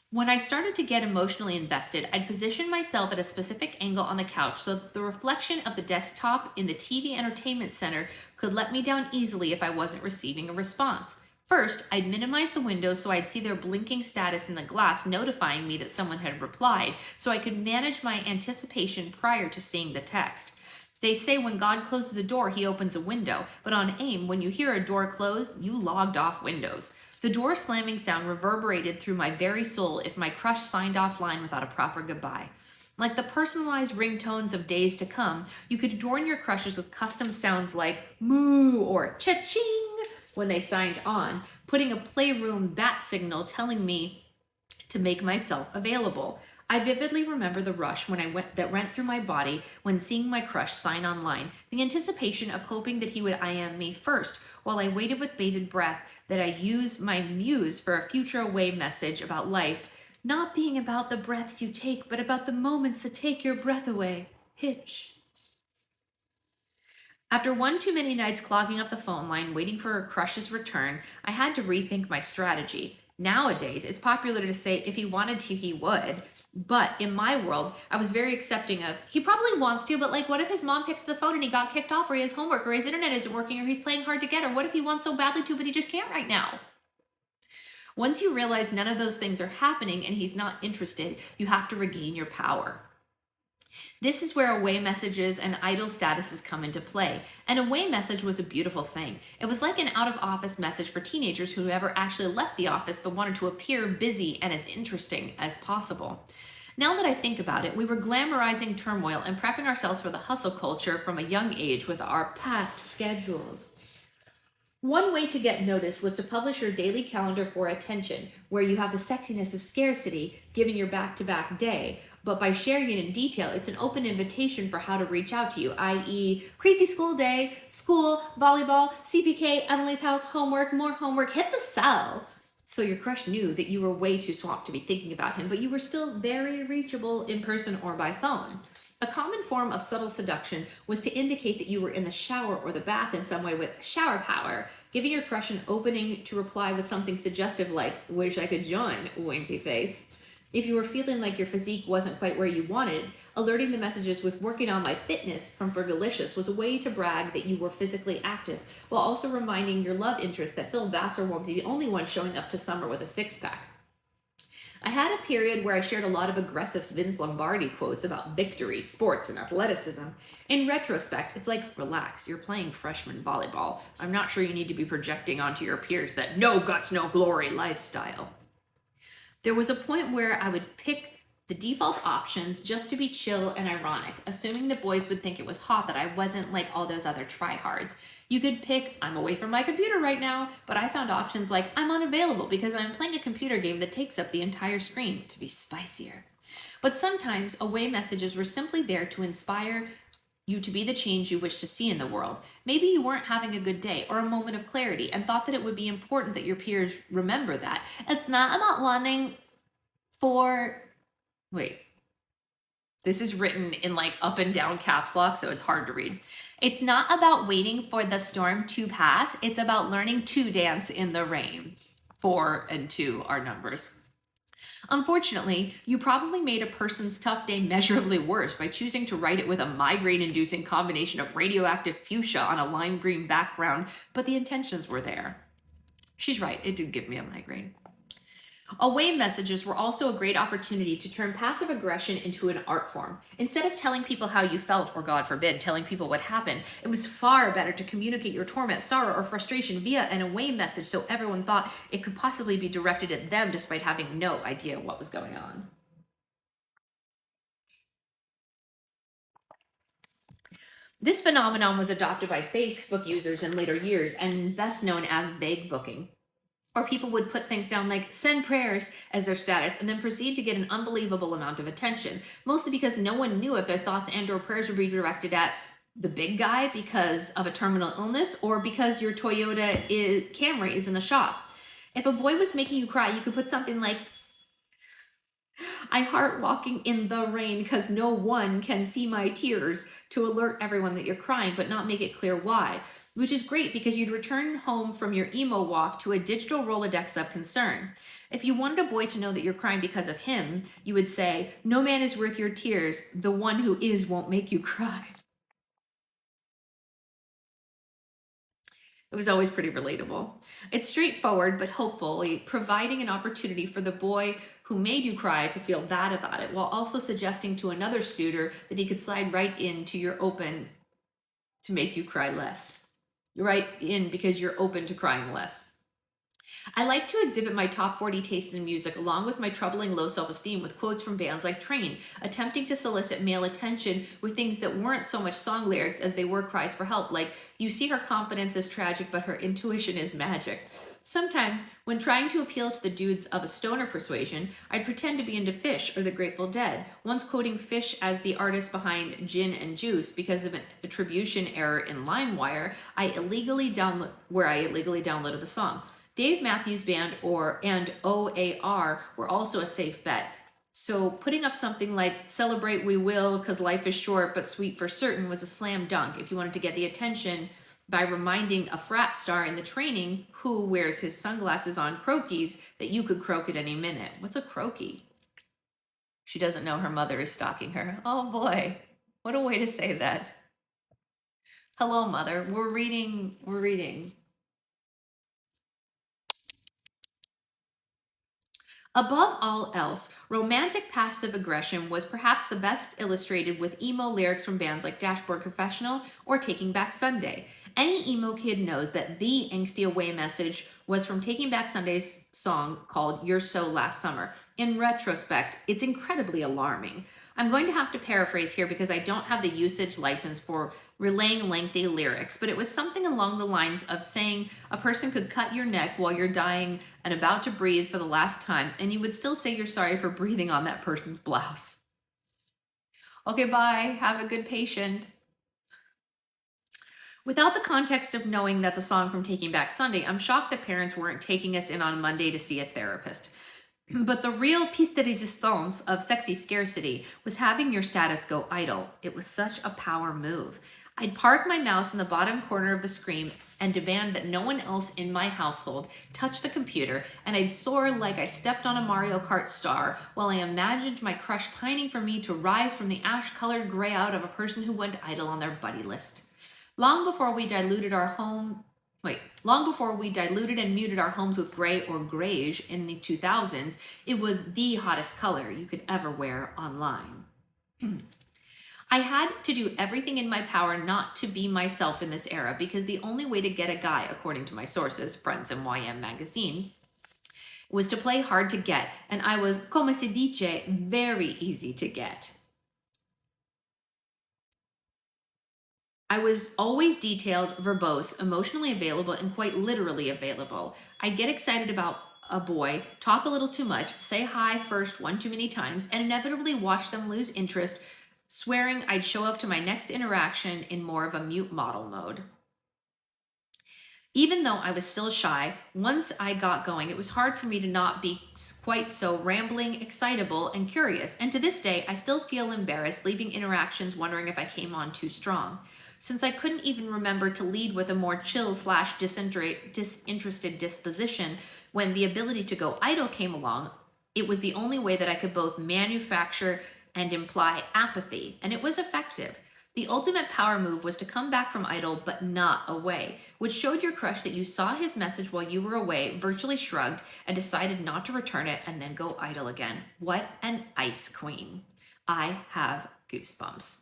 When I started to get emotionally invested, I'd position myself at a specific angle on the couch so that the reflection of the desktop in the TV entertainment center could let me down easily if I wasn't receiving a response. First, I'd minimize the window so I'd see their blinking status in the glass notifying me that someone had replied, so I could manage my anticipation prior to seeing the text. They say when God closes a door, he opens a window. But on AIM, when you hear a door close, you logged off Windows. The door slamming sound reverberated through my very soul if my crush signed offline without a proper goodbye. Like the personalized ringtones of days to come, you could adorn your crushes with custom sounds like moo or cha-ching when they signed on, putting a playroom bat signal telling me to make myself available. I vividly remember the rush that went through my body when seeing my crush sign online, the anticipation of hoping that he would IM me first, while I waited with bated breath that I use my muse for a future away message about life, not being about the breaths you take, but about the moments that take your breath away. Hitch. After one too many nights clogging up the phone line waiting for a crush's return, I had to rethink my strategy. Nowadays, it's popular to say if he wanted to, he would. But in my world, I was very accepting of, he probably wants to, but like, what if his mom picked up the phone and he got kicked off, or he has homework, or his internet isn't working, or he's playing hard to get, or what if he wants so badly to, but he just can't right now? Once you realize none of those things are happening and he's not interested, you have to regain your power. This is where away messages and idle statuses come into play. An away message was a beautiful thing. It was like an out-of-office message for teenagers who never actually left the office but wanted to appear busy and as interesting as possible. Now that I think about it, we were glamorizing turmoil and prepping ourselves for the hustle culture from a young age with our packed schedules. One way to get noticed was to publish your daily calendar for attention, where you have the sexiness of scarcity given your back-to-back day. But by sharing it in detail, it's an open invitation for how to reach out to you, i.e. crazy school day, school, volleyball, CPK, Emily's house, homework, more homework, hit the cell. So your crush knew that you were way too swamped to be thinking about him, but you were still very reachable in person or by phone. A common form of subtle seduction was to indicate that you were in the shower or the bath in some way with shower power, giving your crush an opening to reply with something suggestive like, wish I could join, winky face. If you were feeling like your physique wasn't quite where you wanted, alerting the messages with working on my fitness from Fergalicious was a way to brag that you were physically active, while also reminding your love interest that Phil Vassar won't be the only one showing up to summer with a six-pack. I had a period where I shared a lot of aggressive Vince Lombardi quotes about victory, sports, and athleticism. In retrospect, it's like, relax, you're playing freshman volleyball. I'm not sure you need to be projecting onto your peers that no guts, no glory lifestyle. There was a point where I would pick the default options just to be chill and ironic, assuming the boys would think it was hot that I wasn't like all those other tryhards. You could pick, I'm away from my computer right now, but I found options like, I'm unavailable because I'm playing a computer game that takes up the entire screen, to be spicier. But sometimes away messages were simply there to inspire you to be the change you wish to see in the world. Maybe you weren't having a good day or a moment of clarity and thought that it would be important that your peers remember that. It's not about wanting for... Wait. This is written in like up and down caps lock, so it's hard to read. It's not about waiting for the storm to pass. It's about learning to dance in the rain. 4 and 2 are numbers. Unfortunately, you probably made a person's tough day measurably worse by choosing to write it with a migraine-inducing combination of radioactive fuchsia on a lime green background, but the intentions were there. She's right, it did give me a migraine. Away messages were also a great opportunity to turn passive aggression into an art form. Instead of telling people how you felt, or God forbid, telling people what happened, it was far better to communicate your torment, sorrow, or frustration via an away message so everyone thought it could possibly be directed at them despite having no idea what was going on. This phenomenon was adopted by Facebook users in later years and thus known as vague booking. Or people would put things down like send prayers as their status and then proceed to get an unbelievable amount of attention, mostly because no one knew if their thoughts and or prayers would be directed at the big guy because of a terminal illness or because your Toyota Camry is in the shop. If a boy was making you cry, you could put something like, I heart walking in the rain because no one can see my tears, to alert everyone that you're crying but not make it clear why. Which is great because you'd return home from your emo walk to a digital Rolodex of concern. If you wanted a boy to know that you're crying because of him, you would say, no man is worth your tears. The one who is won't make you cry. It was always pretty relatable. It's straightforward, but hopefully providing an opportunity for the boy who made you cry to feel bad about it, while also suggesting to another suitor that he could slide right into your open to make you cry less. Right in because you're open to crying less. I like to exhibit my top 40 taste in music along with my troubling low self-esteem with quotes from bands like Train, attempting to solicit male attention with things that weren't so much song lyrics as they were cries for help, like, you see her confidence is tragic, but her intuition is magic. Sometimes, when trying to appeal to the dudes of a stoner persuasion, I'd pretend to be into Fish or the Grateful Dead, once quoting Fish as the artist behind Gin and Juice because of an attribution error in LimeWire I illegally downloaded the song. Dave Matthews Band and OAR were also a safe bet. So putting up something like Celebrate We Will because life is short but sweet for certain was a slam dunk if you wanted to get the attention by reminding a frat star in the training who wears his sunglasses on croakies that you could croak at any minute. What's a croaky? She doesn't know her mother is stalking her. Oh boy, what a way to say that. Hello, mother. We're reading. Above all else, romantic passive aggression was perhaps the best illustrated with emo lyrics from bands like Dashboard Confessional or Taking Back Sunday. Any emo kid knows that the angsty away message was from Taking Back Sunday's song called You're So Last Summer. In retrospect, it's incredibly alarming. I'm going to have to paraphrase here because I don't have the usage license for relaying lengthy lyrics, but it was something along the lines of saying a person could cut your neck while you're dying and about to breathe for the last time, and you would still say you're sorry for breathing on that person's blouse. Okay, bye. Have a good patient. Without the context of knowing that's a song from Taking Back Sunday, I'm shocked that parents weren't taking us in on Monday to see a therapist. But the real piece de resistance of sexy scarcity was having your status go idle. It was such a power move. I'd park my mouse in the bottom corner of the screen and demand that no one else in my household touch the computer, and I'd soar like I stepped on a Mario Kart star while I imagined my crush pining for me to rise from the ash-colored gray out of a person who went idle on their buddy list. Long before we diluted and muted our homes with gray or grayish in the 2000s, it was the hottest color you could ever wear online. I had to do everything in my power not to be myself in this era because the only way to get a guy, according to my sources, Friends and YM Magazine, was to play hard to get, and I was, come se dice, very easy to get. I was always detailed, verbose, emotionally available, and quite literally available. I'd get excited about a boy, talk a little too much, say hi first one too many times, and inevitably watch them lose interest, swearing I'd show up to my next interaction in more of a mute model mode. Even though I was still shy, once I got going, it was hard for me to not be quite so rambling, excitable, and curious. And to this day, I still feel embarrassed leaving interactions wondering if I came on too strong. Since I couldn't even remember to lead with a more chill / disinterested disposition when the ability to go idle came along, it was the only way that I could both manufacture and imply apathy, and it was effective. The ultimate power move was to come back from idle but not away, which showed your crush that you saw his message while you were away, virtually shrugged, and decided not to return it and then go idle again. What an ice queen. I have goosebumps.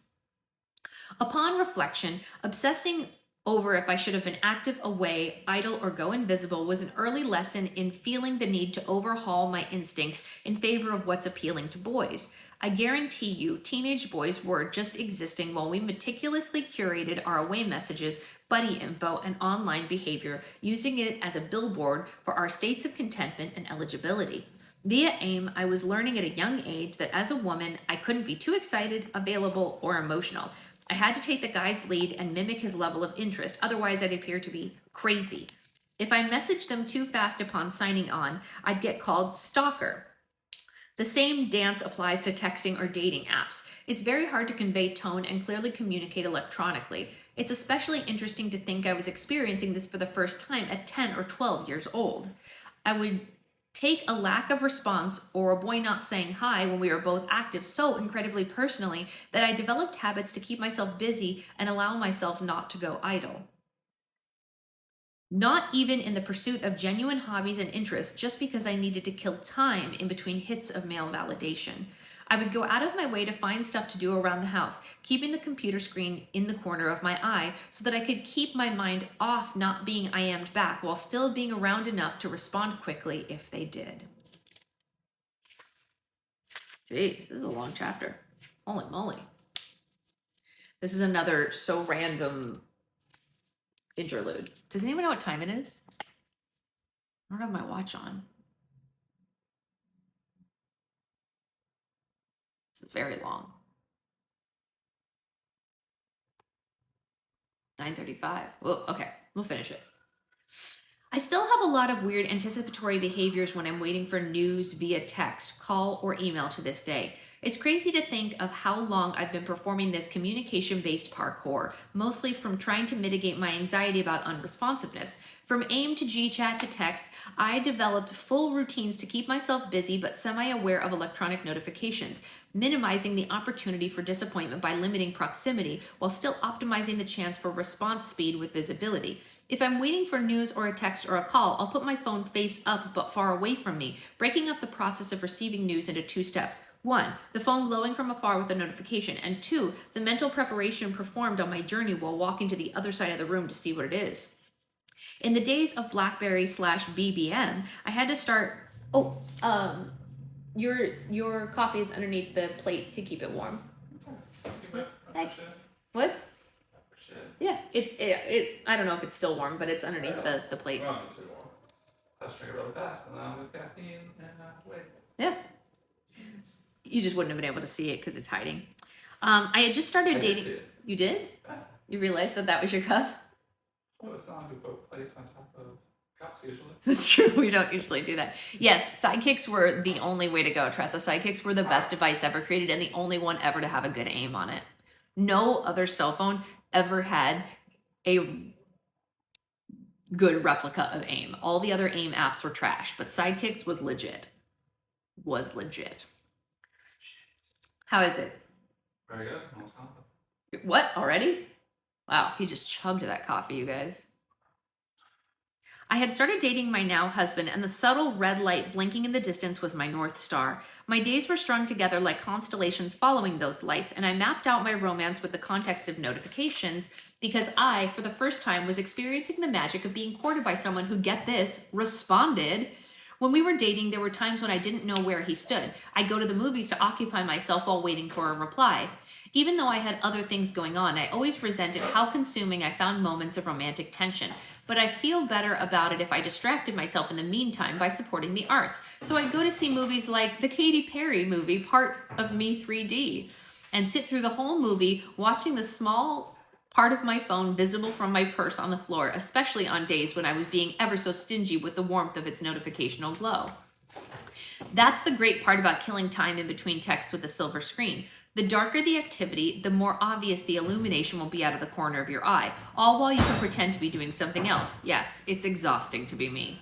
Upon reflection, obsessing over if I should have been active, away, idle, or go invisible was an early lesson in feeling the need to overhaul my instincts in favor of what's appealing to boys. I guarantee you, teenage boys were just existing while we meticulously curated our away messages, buddy info, and online behavior, using it as a billboard for our states of contentment and eligibility. Via AIM, I was learning at a young age that as a woman, I couldn't be too excited, available, or emotional. I had to take the guy's lead and mimic his level of interest, otherwise I'd appear to be crazy. If I messaged them too fast upon signing on, I'd get called stalker. The same dance applies to texting or dating apps. It's very hard to convey tone and clearly communicate electronically. It's especially interesting to think I was experiencing this for the first time at 10 or 12 years old. I would take a lack of response or a boy not saying hi when we were both active so incredibly personally that I developed habits to keep myself busy and allow myself not to go idle. Not even in the pursuit of genuine hobbies and interests, just because I needed to kill time in between hits of male validation. I would go out of my way to find stuff to do around the house, keeping the computer screen in the corner of my eye so that I could keep my mind off not being IM'd back while still being around enough to respond quickly if they did. Jeez, this is a long chapter. Holy moly. This is another so random interlude. Does anyone know what time it is? I don't have my watch on. It's very long. 9:35. Well, okay, we'll finish it. I still have a lot of weird anticipatory behaviors when I'm waiting for news via text, call, or email to this day. It's crazy to think of how long I've been performing this communication-based parkour, mostly from trying to mitigate my anxiety about unresponsiveness. From AIM to GChat to text, I developed full routines to keep myself busy but semi-aware of electronic notifications, minimizing the opportunity for disappointment by limiting proximity while still optimizing the chance for response speed with visibility. If I'm waiting for news or a text or a call, I'll put my phone face up but far away from me, breaking up the process of receiving news into 2 steps. 1, the phone glowing from afar with a notification, and 2, the mental preparation performed on my journey while walking to the other side of the room to see what it is. In the days of BlackBerry /BBM, I had to start. Your coffee is underneath the plate to keep it warm. What? Yeah, it. I don't know if it's still warm, but it's underneath the plate. Well, too warm. I was drinking really fast, and now with caffeine and wait. Yeah. You just wouldn't have been able to see it because it's hiding. I had just started dating. See it. You did? Yeah. You realized that was your cup? Well, it's not who put plates on top of cups usually. That's true. We don't usually do that. Yes, sidekicks were the only way to go, Tressa. Sidekicks were the best device ever created and the only one ever to have a good aim on it. No other cell phone ever had a good replica of AIM. All the other AIM apps were trash, but Sidekicks was legit. How is it? Very good. Almost confident. What? Already? Wow, he just chugged that coffee, you guys. I had started dating my now husband, and the subtle red light blinking in the distance was my North Star. My days were strung together like constellations following those lights, and I mapped out my romance with the context of notifications because I, for the first time, was experiencing the magic of being courted by someone who, get this, responded When we were dating, there were times when I didn't know where he stood. I'd go to the movies to occupy myself while waiting for a reply. Even though I had other things going on, I always resented how consuming I found moments of romantic tension. But I feel better about it if I distracted myself in the meantime by supporting the arts. So I'd go to see movies like the Katy Perry movie, Part of Me 3D, and sit through the whole movie watching the small part of my phone visible from my purse on the floor, especially on days when I was being ever so stingy with the warmth of its notificational glow. That's the great part about killing time in between texts with a silver screen. The darker the activity, the more obvious the illumination will be out of the corner of your eye, all while you can pretend to be doing something else. Yes, it's exhausting to be me.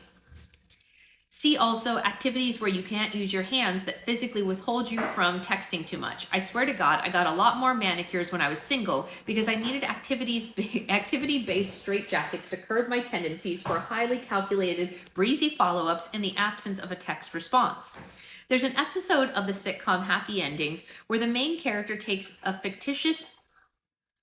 See also activities where you can't use your hands that physically withhold you from texting too much. I swear to God, I got a lot more manicures when I was single because I needed activity-based straitjackets to curb my tendencies for highly calculated, breezy follow-ups in the absence of a text response. There's an episode of the sitcom Happy Endings where the main character takes a fictitious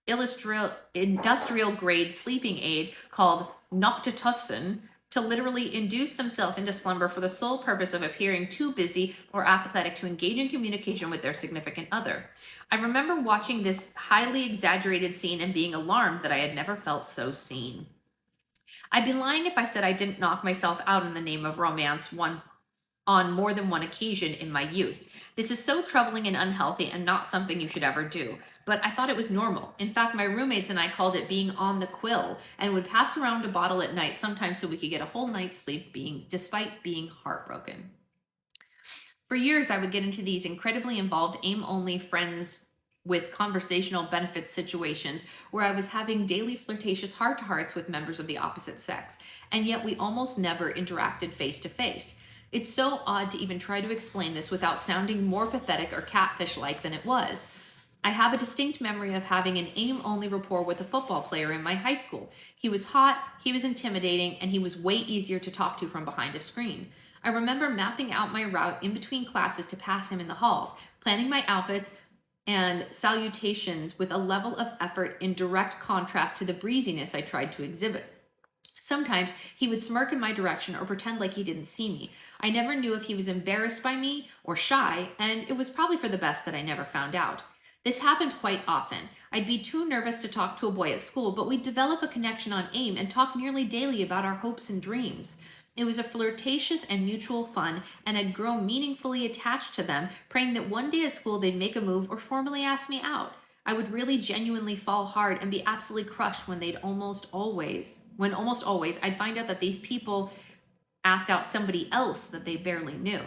industrial-grade sleeping aid called Noctitocin to literally induce themselves into slumber for the sole purpose of appearing too busy or apathetic to engage in communication with their significant other. I remember watching this highly exaggerated scene and being alarmed that I had never felt so seen. I'd be lying if I said I didn't knock myself out in the name of romance on more than one occasion in my youth. This is so troubling and unhealthy and not something you should ever do. But I thought it was normal. In fact, my roommates and I called it being on the quill and would pass around a bottle at night sometimes so we could get a whole night's sleep despite being heartbroken. For years, I would get into these incredibly involved aim-only friends with conversational benefits situations where I was having daily flirtatious heart-to-hearts with members of the opposite sex, and yet we almost never interacted face-to-face. It's so odd to even try to explain this without sounding more pathetic or catfish-like than it was. I have a distinct memory of having an aim-only rapport with a football player in my high school. He was hot, he was intimidating, and he was way easier to talk to from behind a screen. I remember mapping out my route in between classes to pass him in the halls, planning my outfits and salutations with a level of effort in direct contrast to the breeziness I tried to exhibit. Sometimes he would smirk in my direction or pretend like he didn't see me. I never knew if he was embarrassed by me or shy, and it was probably for the best that I never found out. This happened quite often. I'd be too nervous to talk to a boy at school, but we'd develop a connection on AIM and talk nearly daily about our hopes and dreams. It was a flirtatious and mutual fun, and I'd grow meaningfully attached to them, praying that one day at school they'd make a move or formally ask me out. I would really genuinely fall hard and be absolutely crushed when almost always I'd find out that these people asked out somebody else that they barely knew.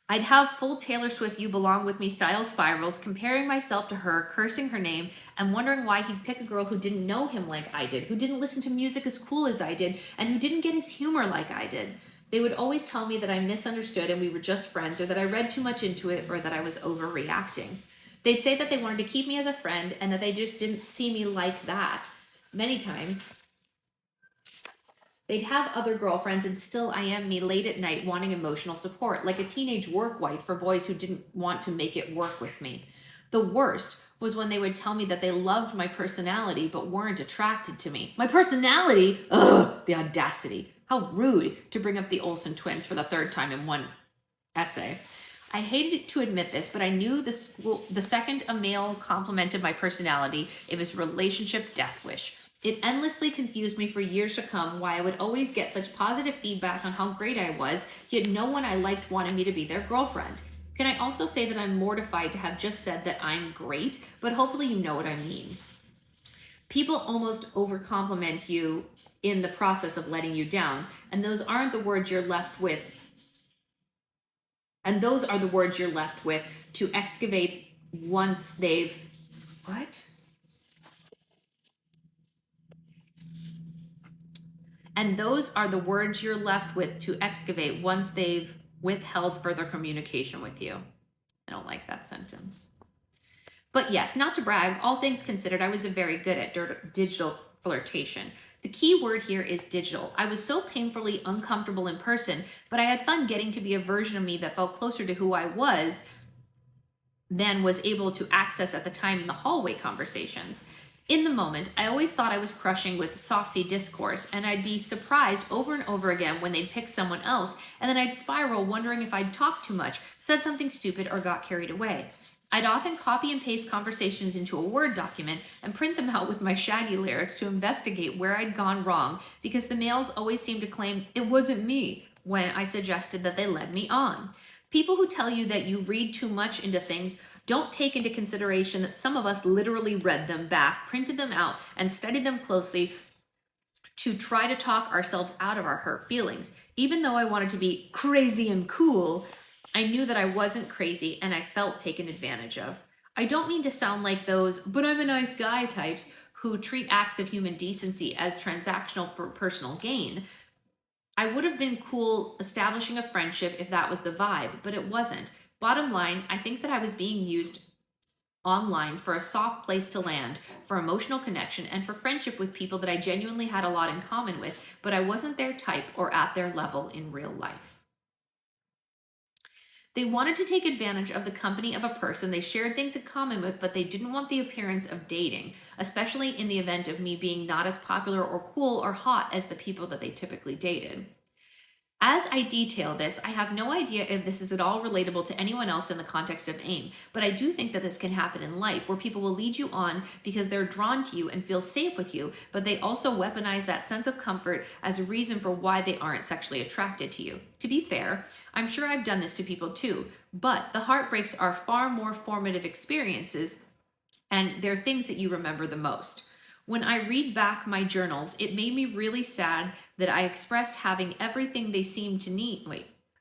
I'd have full Taylor Swift You Belong With Me style spirals, comparing myself to her, cursing her name, and wondering why he'd pick a girl who didn't know him like I did, who didn't listen to music as cool as I did, and who didn't get his humor like I did. They would always tell me that I misunderstood and we were just friends, or that I read too much into it, or that I was overreacting. They'd say that they wanted to keep me as a friend and that they just didn't see me like that. Many times, they'd have other girlfriends and still I am me late at night wanting emotional support, like a teenage work wife for boys who didn't want to make it work with me. The worst was when they would tell me that they loved my personality but weren't attracted to me. My personality? Ugh, the audacity. How rude to bring up the Olsen twins for the third time in one essay. I hated to admit this, but I knew the second a male complimented my personality, it was relationship death wish. It endlessly confused me for years to come why I would always get such positive feedback on how great I was, yet no one I liked wanted me to be their girlfriend. Can I also say that I'm mortified to have just said that I'm great, but hopefully you know what I mean. People almost overcompliment you in the process of letting you down, and those aren't the words you're left with. And those are the words you're left with to excavate once they've... What? And those are the words you're left with to excavate once they've withheld further communication with you. I don't like that sentence. But yes, not to brag, all things considered, I was very good at digital flirtation. The key word here is digital. I was so painfully uncomfortable in person, but I had fun getting to be a version of me that felt closer to who I was than was able to access at the time in the hallway conversations. In the moment, I always thought I was crushing with saucy discourse, and I'd be surprised over and over again when they'd pick someone else, and then I'd spiral wondering if I'd talked too much, said something stupid, or got carried away. I'd often copy and paste conversations into a Word document and print them out with my Shaggy lyrics to investigate where I'd gone wrong, because the males always seemed to claim it wasn't me when I suggested that they led me on. People who tell you that you read too much into things don't take into consideration that some of us literally read them back, printed them out, and studied them closely to try to talk ourselves out of our hurt feelings. Even though I wanted to be crazy and cool, I knew that I wasn't crazy and I felt taken advantage of. I don't mean to sound like those, but I'm a nice guy types who treat acts of human decency as transactional for personal gain. I would have been cool establishing a friendship if that was the vibe, but it wasn't. Bottom line, I think that I was being used online for a soft place to land, for emotional connection, and for friendship with people that I genuinely had a lot in common with, but I wasn't their type or at their level in real life. They wanted to take advantage of the company of a person they shared things in common with, but they didn't want the appearance of dating, especially in the event of me being not as popular or cool or hot as the people that they typically dated. As I detail this, I have no idea if this is at all relatable to anyone else in the context of AIM, but I do think that this can happen in life, where people will lead you on because they're drawn to you and feel safe with you, but they also weaponize that sense of comfort as a reason for why they aren't sexually attracted to you. To be fair, I'm sure I've done this to people too, but the heartbreaks are far more formative experiences, and they're things that you remember the most. When I read back my journals, it made me really sad that I expressed having everything they seemed to need.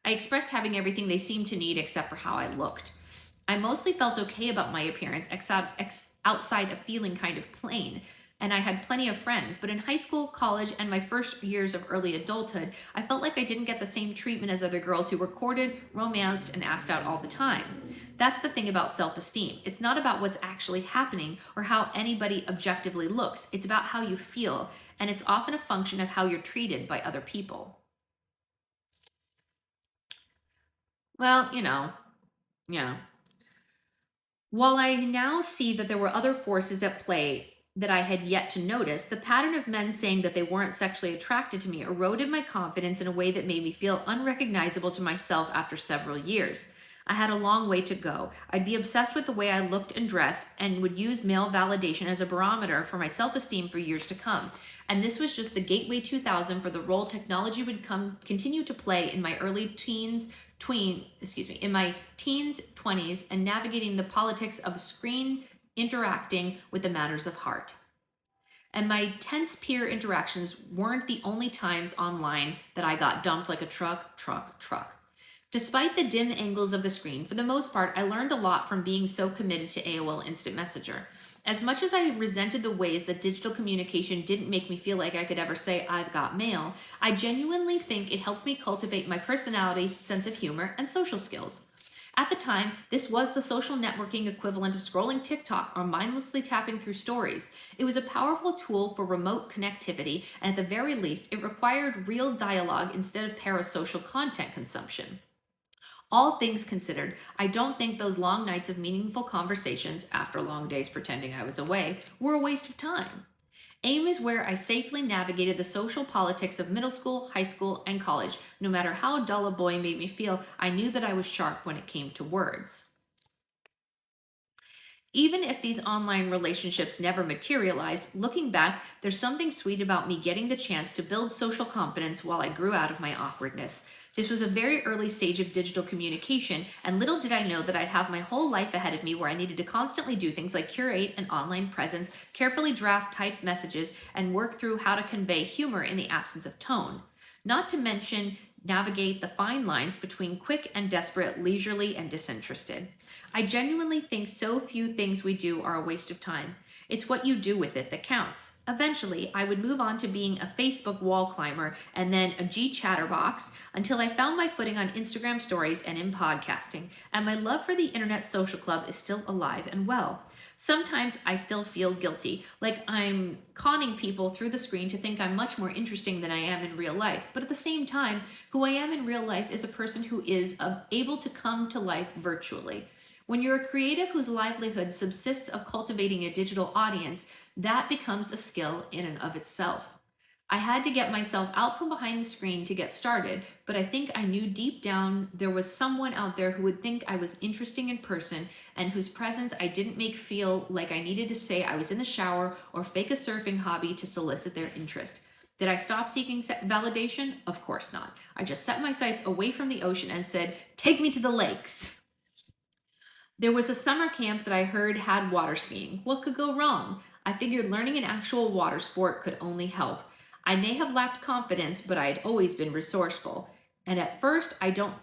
I expressed having everything they seemed to need except for how I looked. I mostly felt okay about my appearance outside of feeling kind of plain, and I had plenty of friends, but in high school, college, and my first years of early adulthood, I felt like I didn't get the same treatment as other girls who were courted, romanced, and asked out all the time. That's the thing about self-esteem. It's not about what's actually happening or how anybody objectively looks. It's about how you feel, and it's often a function of how you're treated by other people. Well, While I now see that there were other forces at play that I had yet to notice, the pattern of men saying that they weren't sexually attracted to me eroded my confidence in a way that made me feel unrecognizable to myself after several years. I had a long way to go. I'd be obsessed with the way I looked and dressed and would use male validation as a barometer for my self-esteem for years to come. And this was just the gateway 2000 for the role technology would continue to play in my in my teens, 20s, and navigating the politics of a screen interacting with the matters of heart. And my tense peer interactions weren't the only times online that I got dumped like a truck. Despite the dim angles of the screen, for the most part, I learned a lot from being so committed to AOL Instant Messenger. As much as I resented the ways that digital communication didn't make me feel like I could ever say, I've got mail, I genuinely think it helped me cultivate my personality, sense of humor, and social skills. At the time, this was the social networking equivalent of scrolling TikTok or mindlessly tapping through stories. It was a powerful tool for remote connectivity, and at the very least, it required real dialogue instead of parasocial content consumption. All things considered, I don't think those long nights of meaningful conversations, after long days pretending I was away, were a waste of time. AIM is where I safely navigated the social politics of middle school, high school, and college. No matter how dull a boy made me feel, I knew that I was sharp when it came to words. Even if these online relationships never materialized, looking back, there's something sweet about me getting the chance to build social confidence while I grew out of my awkwardness. This was a very early stage of digital communication, and little did I know that I'd have my whole life ahead of me where I needed to constantly do things like curate an online presence, carefully draft typed messages, and work through how to convey humor in the absence of tone. Not to mention navigate the fine lines between quick and desperate, leisurely and disinterested. I genuinely think so few things we do are a waste of time. It's what you do with it that counts. Eventually, I would move on to being a Facebook wall climber and then a G chatterbox until I found my footing on Instagram stories and in podcasting, and my love for the internet social club is still alive and well. Sometimes I still feel guilty, like I'm conning people through the screen to think I'm much more interesting than I am in real life. But at the same time, who I am in real life is a person who is able to come to life virtually. When you're a creative whose livelihood subsists of cultivating a digital audience, that becomes a skill in and of itself. I had to get myself out from behind the screen to get started, but I think I knew deep down there was someone out there who would think I was interesting in person and whose presence I didn't make feel like I needed to say I was in the shower or fake a surfing hobby to solicit their interest. Did I stop seeking validation? Of course not. I just set my sights away from the ocean and said, take me to the lakes. There was a summer camp that I heard had water skiing. What could go wrong? I figured learning an actual water sport could only help. I may have lacked confidence, but I had always been resourceful. And at first I don't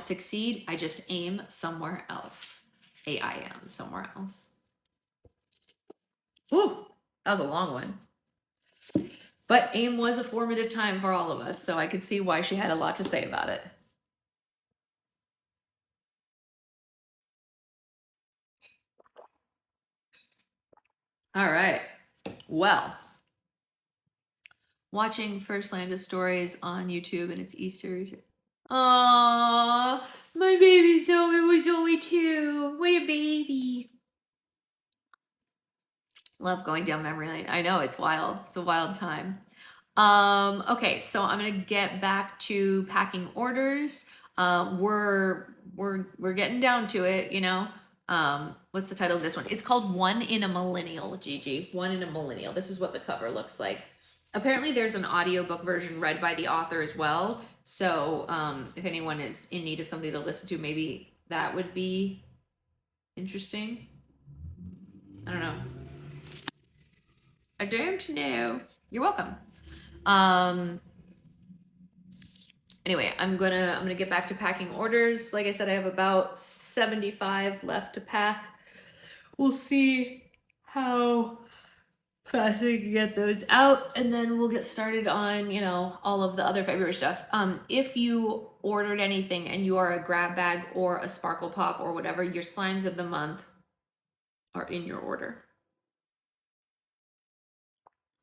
succeed, I just aim somewhere else. AIM somewhere else. Ooh, that was a long one. But AIM was a formative time for all of us, so I could see why she had a lot to say about it. All right. Well, watching First Landa stories on YouTube and it's Easter. Aww, my baby Zoe was only 2. What a baby. Love going down memory lane. I know, it's wild. It's a wild time. Okay, so I'm gonna get back to packing orders. We're getting down to it, you know. What's the title of this one? It's called One in a Millennial, Gigi. One in a Millennial. This is what the cover looks like. Apparently there's an audiobook version read by the author as well. So if anyone is in need of something to listen to, maybe that would be interesting. I don't know. I don't know. You're welcome. Anyway, I'm gonna get back to packing orders. Like I said, I have about 75 left to pack. We'll see how fast we can get those out, and then we'll get started on, you know, all of the other February stuff. If you ordered anything and you are a grab bag or a sparkle pop or whatever, your slimes of the month are in your order.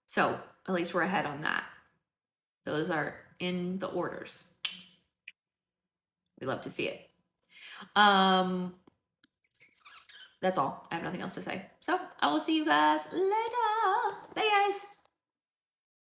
So at least we're ahead on that. Those are in the orders. We love to see it. That's all. I have nothing else to say. So I will see you guys later. Bye, guys.